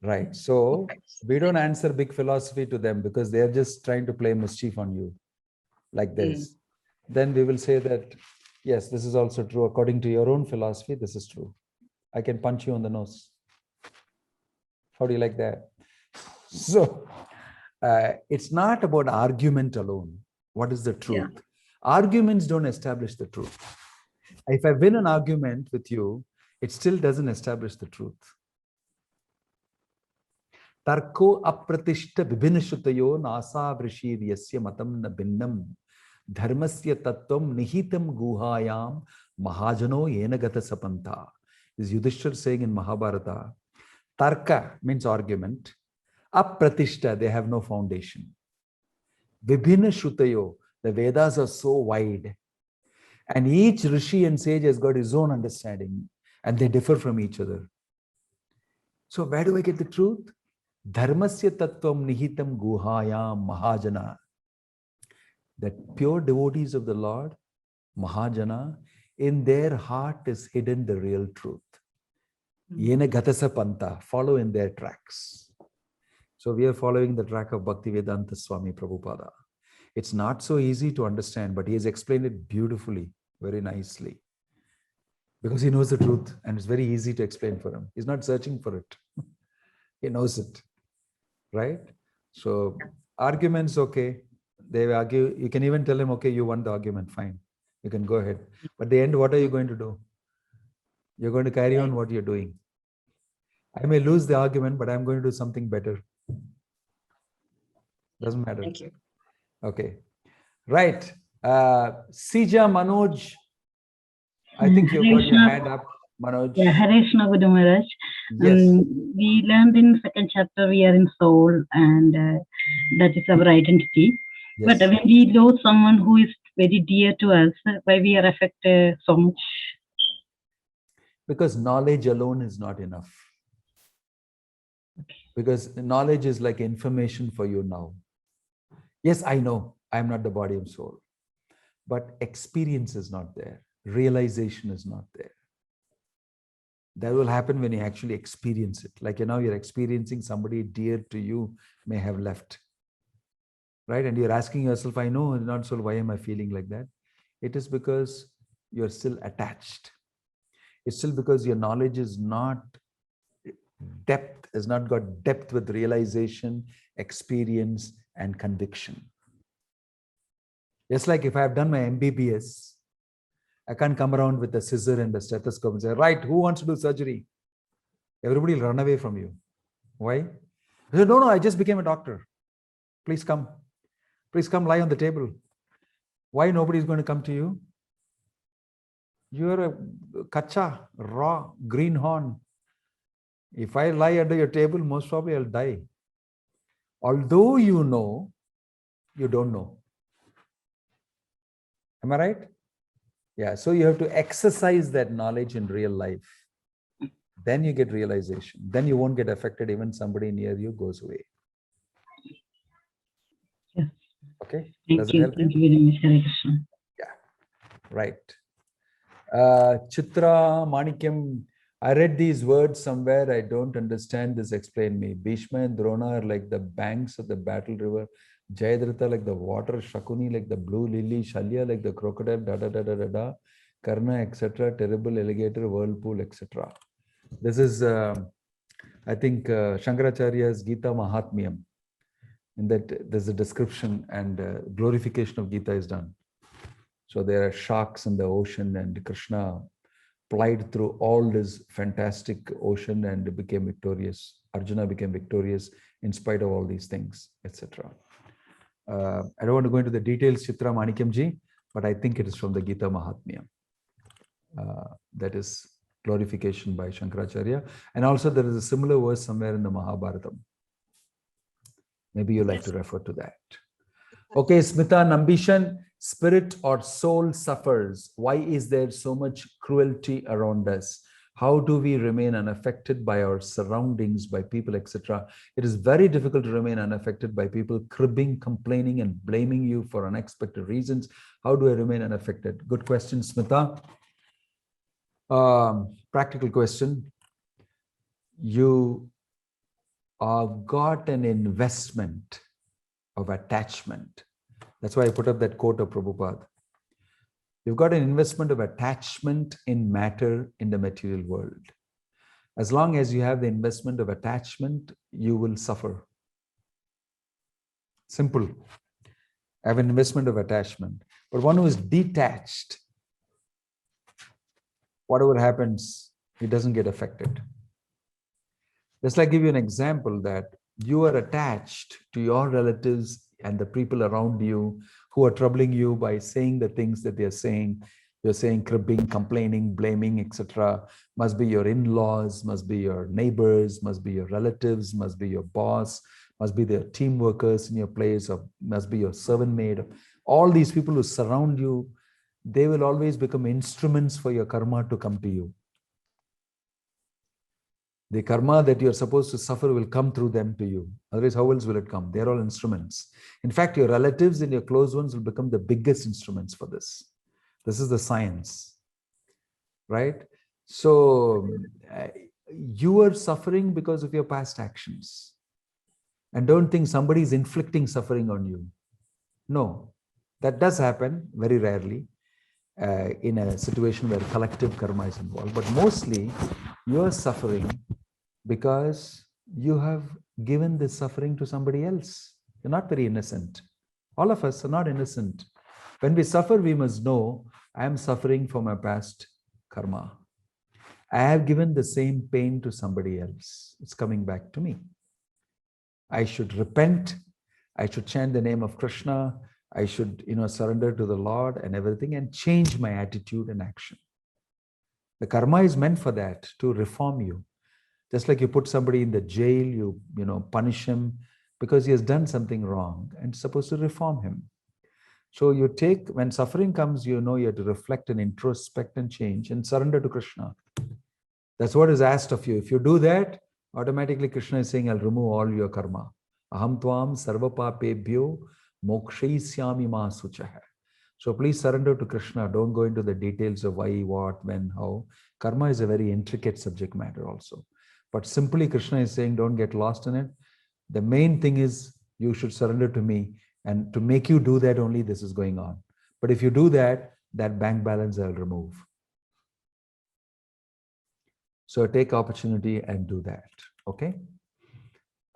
Right. So we don't answer big philosophy to them because they're just trying to play mischief on you like this. Then we will say that, yes, this is also true. According to your own philosophy, this is true. I can punch you on the nose. How do you like that? So it's not about argument alone. What is the truth? Yeah. Arguments don't establish the truth. If I win an argument with you, it still doesn't establish the truth. Tarko apratishta vibhinashutayo nasa vrishir yasya matam na binnam dharmasya tattvam nihitam guhayam mahajano yenagata sapanta. Is Yudhishthira saying in Mahabharata, Tarka means argument. Apratishta, they have no foundation. Vibhinashutayo, the Vedas are so wide. And each Rishi and sage has got his own understanding and they differ from each other. So where do I get the truth? Dharmasya tattvam nihitam guhayam mahajana. That pure devotees of the Lord, mahajana, in their heart is hidden the real truth. Yena gatasa panta, follow in their tracks. So we are following the track of Bhaktivedanta Swami Prabhupada. It's not so easy to understand, but he has explained it beautifully, very nicely. Because he knows the truth and it's very easy to explain for him. He's not searching for it. He knows it. Right? So arguments, okay. They argue. You can even tell him, okay, you won the argument, fine. You can go ahead. But at the end, what are you going to do? You're going to carry on what you're doing. I may lose the argument, but I'm going to do something better. Doesn't matter. Thank you. Okay. Right. Sija Manoj, I think you've got your hand up, Manoj. Yeah, Hare Krishna Guru Maharaj. Yes. We learned in second chapter we are in soul and that is our identity. Yes. But when we lose someone who is very dear to us, why we are affected so much? Because knowledge alone is not enough. Okay. Because knowledge is like information for you now. Yes, I know I'm not the body and soul. but experience is not there. Realization is not there. That will happen when you actually experience it. Like, you're experiencing somebody dear to you may have left, right? And you're asking yourself, I know, not so, why am I feeling like that? It is because you're still attached. It's still because your knowledge is not depth, has not got depth with realization, experience, and conviction. Just like if I have done my MBBS, I can't come around with a scissor and a stethoscope and say, right, who wants to do surgery? Everybody will run away from you. Why? I said, no, I just became a doctor. Please come. Please come lie on the table. Why nobody is going to come to you? You're a kacha, raw, greenhorn. If I lie under your table, most probably I'll die. Although you know, you don't know. Am I right? Yeah, so you have to exercise that knowledge in real life. Then you get realization. Then you won't get affected even somebody near you goes away. Yes. Okay? Thank Does it you. help Thank you? you very much, Hare Krishna. Yeah, right. Chitra, Manikyam, I read these words somewhere. I don't understand this. Explain me. Bhishma and Drona are like the banks of the battle river. Jayadratha like the water. Shakuni like the blue lily. Shalya like the crocodile. Da da da da da da. Karna, etc. Terrible alligator, whirlpool, etc. This is, I think, Shankaracharya's Gita Mahatmyam. In that, there's a description and glorification of Gita is done. So there are sharks in the ocean, and Krishna plied through all this fantastic ocean and became victorious. Arjuna became victorious in spite of all these things, etc. I don't want to go into the details, Chitra Manikyamji, but I think it is from the Gita Mahatmya. That is glorification by Shankaracharya. And also there is a similar verse somewhere in the Mahabharatam. Maybe you like to refer to that. Okay, Smita, Nambishan, spirit or soul suffers. Why is there so much cruelty around us? How do we remain unaffected by our surroundings, by people, etc.? It is very difficult to remain unaffected by people cribbing, complaining, and blaming you for unexpected reasons. How do I remain unaffected? Good question, Smita. Practical question. You have got an investment of attachment. That's why I put up that quote of Prabhupada. You've got an investment of attachment in matter in the material world. As long as you have the investment of attachment, you will suffer. Simple. I have an investment of attachment. But one who is detached, whatever happens, he doesn't get affected. Just like give you an example that you are attached to your relatives and the people around you who are troubling you by saying the things that they're saying. You're saying cribbing, complaining, blaming, etc. Must be your in-laws, must be your neighbors, must be your relatives, must be your boss, must be their team workers in your place, or must be your servant maid. All these people who surround you, they will always become instruments for your karma to come to you. The karma that you're supposed to suffer will come through them to you. Otherwise, how else will it come? They're all instruments. In fact, your relatives and your close ones will become the biggest instruments for this. This is the science, right? So you are suffering because of your past actions. And don't think somebody is inflicting suffering on you. No, that does happen very rarely in a situation where collective karma is involved. But mostly you are suffering because you have given this suffering to somebody else. You're not very innocent. All of us are not innocent. When we suffer, we must know, I am suffering from my past karma. I have given the same pain to somebody else. It's coming back to me. I should repent. I should chant the name of Krishna. I should, surrender to the Lord and everything and change my attitude and action. The karma is meant for that, to reform you. Just like you put somebody in the jail, you punish him because he has done something wrong and it's supposed to reform him. So you take, when suffering comes, you have to reflect and introspect and change and surrender to Krishna. That's what is asked of you. If you do that, automatically Krishna is saying, I'll remove all your karma. Aham tvam sarva papebhyo mokshayisyami ma suchaha. So please surrender to Krishna. Don't go into the details of why, what, when, how. Karma is a very intricate subject matter also. But simply Krishna is saying, don't get lost in it. The main thing is you should surrender to me. And to make you do that only, this is going on. But if you do that, that bank balance I'll remove. So take opportunity and do that. Okay.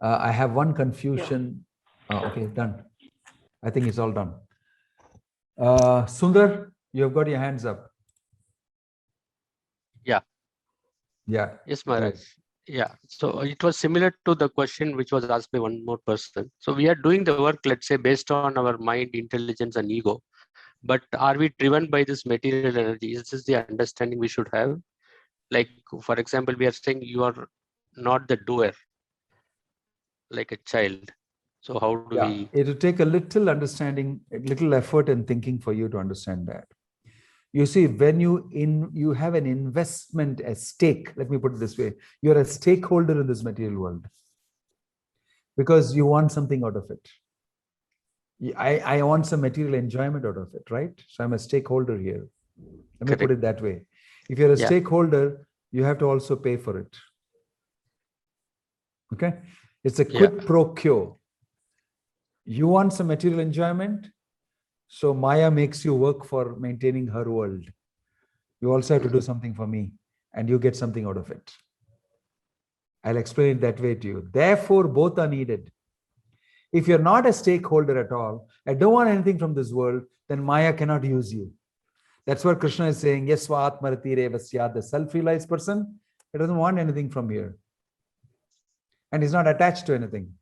I have one confusion. Okay, done. I think it's all done. Sundar, you have got your hands up. Yeah. Yeah. Yes, Maharaj. Yeah. So it was similar to the question which was asked by one more person. So we are doing the work, let's say, based on our mind, intelligence, and ego. But are we driven by this material energy? Is this the understanding we should have? Like, for example, we are saying you are not the doer, like a child. So how do we? It will take a little understanding, a little effort and thinking for you to understand that. You see, when you have an investment, a stake, let me put it this way, you're a stakeholder in this material world because you want something out of it. I want some material enjoyment out of it, right? So I'm a stakeholder here. Let me put it that way. If you're a stakeholder, you have to also pay for it. Okay? It's a quid pro quo. You want some material enjoyment, so Maya makes you work for maintaining her world. You also have to do something for me, and you get something out of it. I'll explain it that way to you. Therefore, both are needed. If you're not a stakeholder at all, I don't want anything from this world, then Maya cannot use you. That's what Krishna is saying. Yasva atmarati revasya, the self-realized person, he doesn't want anything from here. And he's not attached to anything.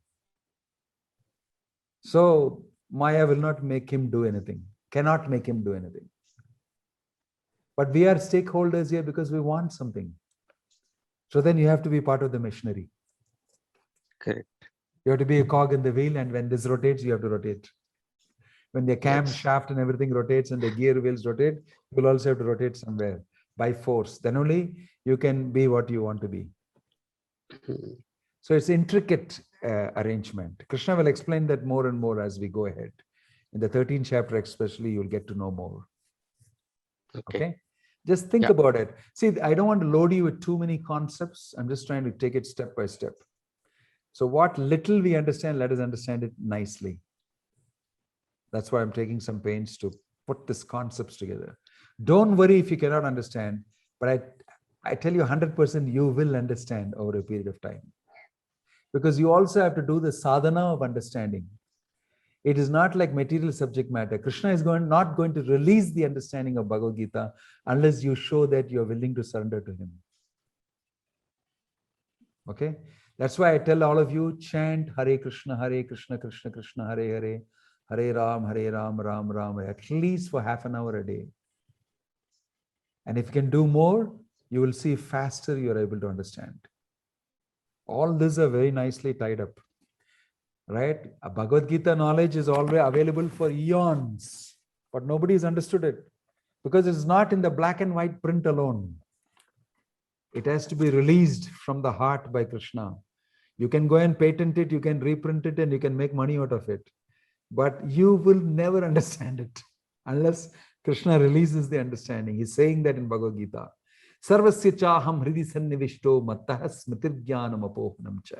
So Maya will not make him do anything, cannot make him do anything. But we are stakeholders here because we want something. So then you have to be part of the machinery. Correct. You have to be a cog in the wheel, and when this rotates, you have to rotate. When the cam shaft and everything rotates and the gear wheels rotate, you will also have to rotate somewhere by force. Then only you can be what you want to be. So it's intricate arrangement. Krishna will explain that more and more as we go ahead. In the 13th chapter especially, you'll get to know more. Okay? Just think about it. See, I don't want to load you with too many concepts. I'm just trying to take it step by step. So what little we understand, let us understand it nicely. That's why I'm taking some pains to put these concepts together. Don't worry if you cannot understand, but I tell you 100% you will understand over a period of time. Because you also have to do the sadhana of understanding. It is not like material subject matter. Krishna is not going to release the understanding of Bhagavad Gita unless you show that you're willing to surrender to him. Okay? That's why I tell all of you, chant Hare Krishna, Krishna Krishna, Hare Hare, Hare Ram, Ram Ram, at least for half an hour a day. And if you can do more, you will see faster you're able to understand. All these are very nicely tied up. Right? A Bhagavad Gita knowledge is already available for eons, but nobody has understood it because it's not in the black and white print alone. It has to be released from the heart by Krishna. You can go and patent it, you can reprint it, and you can make money out of it. But you will never understand it unless Krishna releases the understanding. He's saying that in Bhagavad Gita. Sarvasya chaham hridi sannivishto mattah smritirjnanam apohanam cha.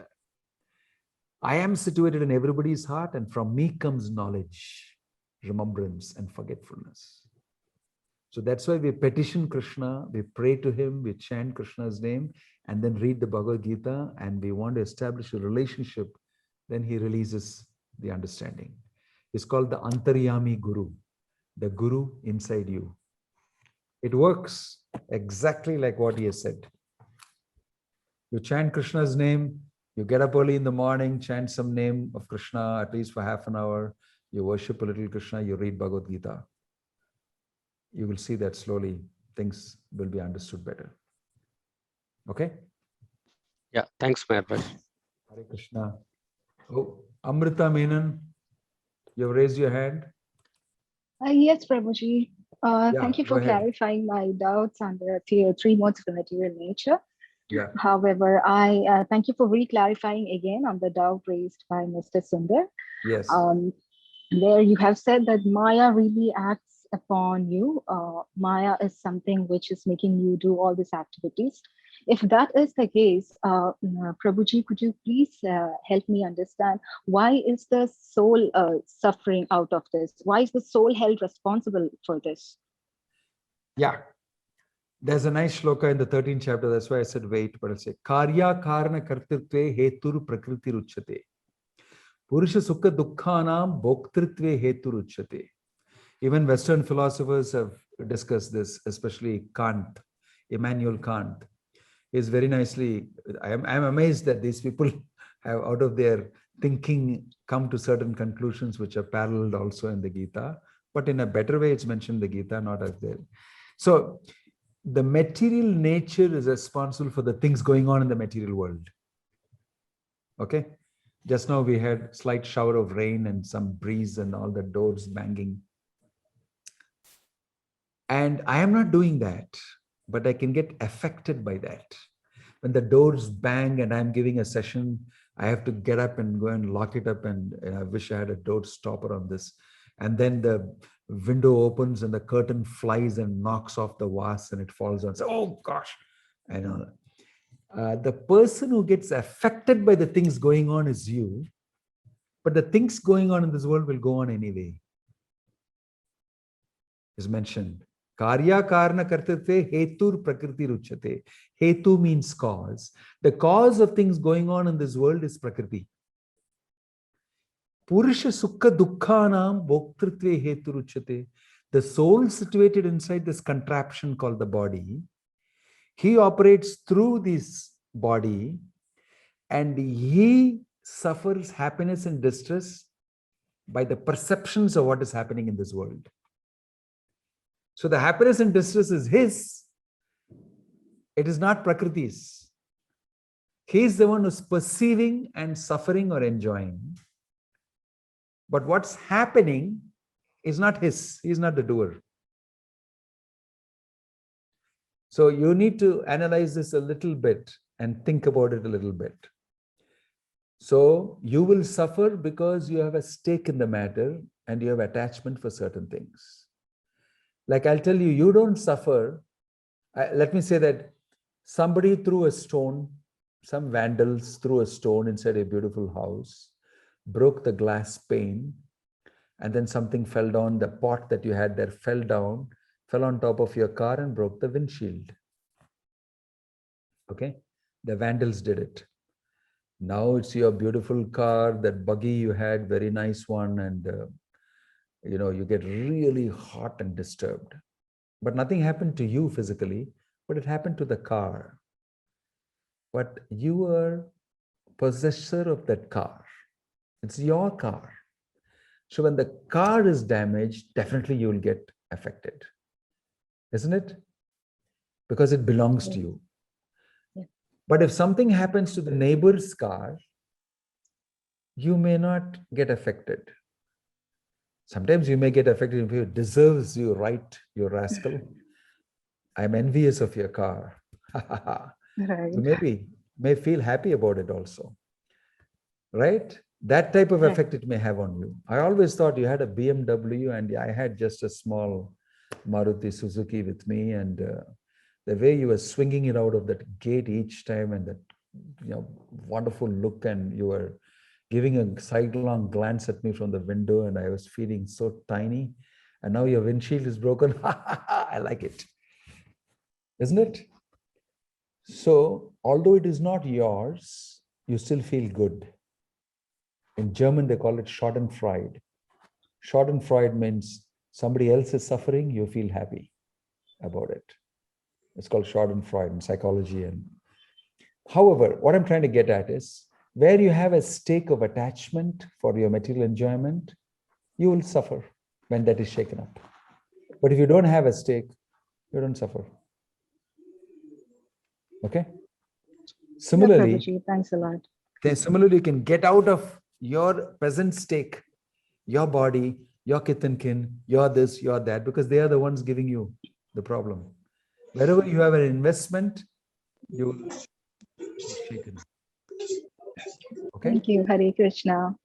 I am situated in everybody's heart, and from me comes knowledge, remembrance, and forgetfulness. So that's why we petition Krishna, we pray to him, we chant Krishna's name, and then read the Bhagavad Gita, and we want to establish a relationship. Then he releases the understanding. It's called the Antaryami Guru, the Guru inside you. It works exactly like what he has said. You chant Krishna's name, you get up early in the morning, chant some name of Krishna, at least for half an hour. You worship a little Krishna, you read Bhagavad Gita. You will see that slowly things will be understood better. Okay? Yeah, thanks, Maharaj. Hare Krishna. Oh, Amrita Menon, you have raised your hand. Yes, Prabhuji. Thank you go for ahead. clarifying my doubts on the three modes of the material nature. Yeah. However, I thank you for re-clarifying again on the doubt raised by Mr. Sundar. Yes. Where you have said that Maya really acts upon you. Maya is something which is making you do all these activities. If that is the case, Prabhuji, could you please help me understand why is the soul suffering out of this? Why is the soul held responsible for this? Yeah. There's a nice shloka in the 13th chapter. That's why I said wait, but I'll say Karya Karana Kartirtve Hetur Prakriti Ruchate. Purusha Sukha Dukkhanam Bhoktritve Hetur Ruchate. Even Western philosophers have discussed this, especially Kant, Immanuel Kant. Is very nicely, I'm amazed that these people have out of their thinking come to certain conclusions which are paralleled also in the Gita, but in a better way it's mentioned in the Gita, not as there. So the material nature is responsible for the things going on in the material world. Okay, just now we had slight shower of rain and some breeze and all the doors banging, and I am not doing that, but I can get affected by that. When the doors bang and I'm giving a session, I have to get up and go and lock it up, and I wish I had a door stopper on this. And then the window opens and the curtain flies and knocks off the vase and it falls on. So, oh gosh, I know. The person who gets affected by the things going on is you, but the things going on in this world will go on anyway. Is mentioned. Karya Karna Kartate Hetur Prakriti Ruchate. Hetu means cause. The cause of things going on in this world is Prakriti. Purusha Sukha Dukkhanam Bhoktritve Hetu Ruchate. The soul situated inside this contraption called the body, he operates through this body and he suffers happiness and distress by the perceptions of what is happening in this world. So the happiness and distress is his. It is not Prakriti's. He is the one who's perceiving and suffering or enjoying. But what's happening is not his. He is not the doer. So you need to analyze this a little bit and think about it a little bit. So you will suffer because you have a stake in the matter and you have attachment for certain things. Like I'll tell you, you don't suffer. Let me say that somebody threw a stone, some vandals threw a stone inside a beautiful house, broke the glass pane, and then something fell down. The pot that you had there fell down, fell on top of your car and broke the windshield. Okay, the vandals did it. Now it's your beautiful car, that buggy you had, very nice one, and you get really hot and disturbed. But nothing happened to you physically, but it happened to the car. But you are possessor of that car. It's your car. So when the car is damaged, definitely you will get affected. Isn't it? Because it belongs to you. Yeah. But if something happens to the neighbor's car, you may not get affected. Sometimes you may get affected if it deserves you right, you rascal. I'm envious of your car. Right. You may feel happy about it also. Right? That type of effect it may have on you. I always thought you had a BMW and I had just a small Maruti Suzuki with me, and the way you were swinging it out of that gate each time, and that wonderful look, and you were giving a sidelong glance at me from the window, and I was feeling so tiny, and now your windshield is broken. I like it. Isn't it? So, although it is not yours, you still feel good. In German, they call it Schadenfreude. Schadenfreude means somebody else is suffering, you feel happy about it. It's called Schadenfreude in psychology. And however, what I'm trying to get at is, where you have a stake of attachment for your material enjoyment, you will suffer when that is shaken up. But if you don't have a stake, you don't suffer. Okay? Similarly, Prabhuji, thanks a lot. Similarly, you can get out of your present stake, your body, your kith and kin, your this, your that, because they are the ones giving you the problem. Wherever you have an investment, you will be shaken. Okay? Thank you. Hare Krishna.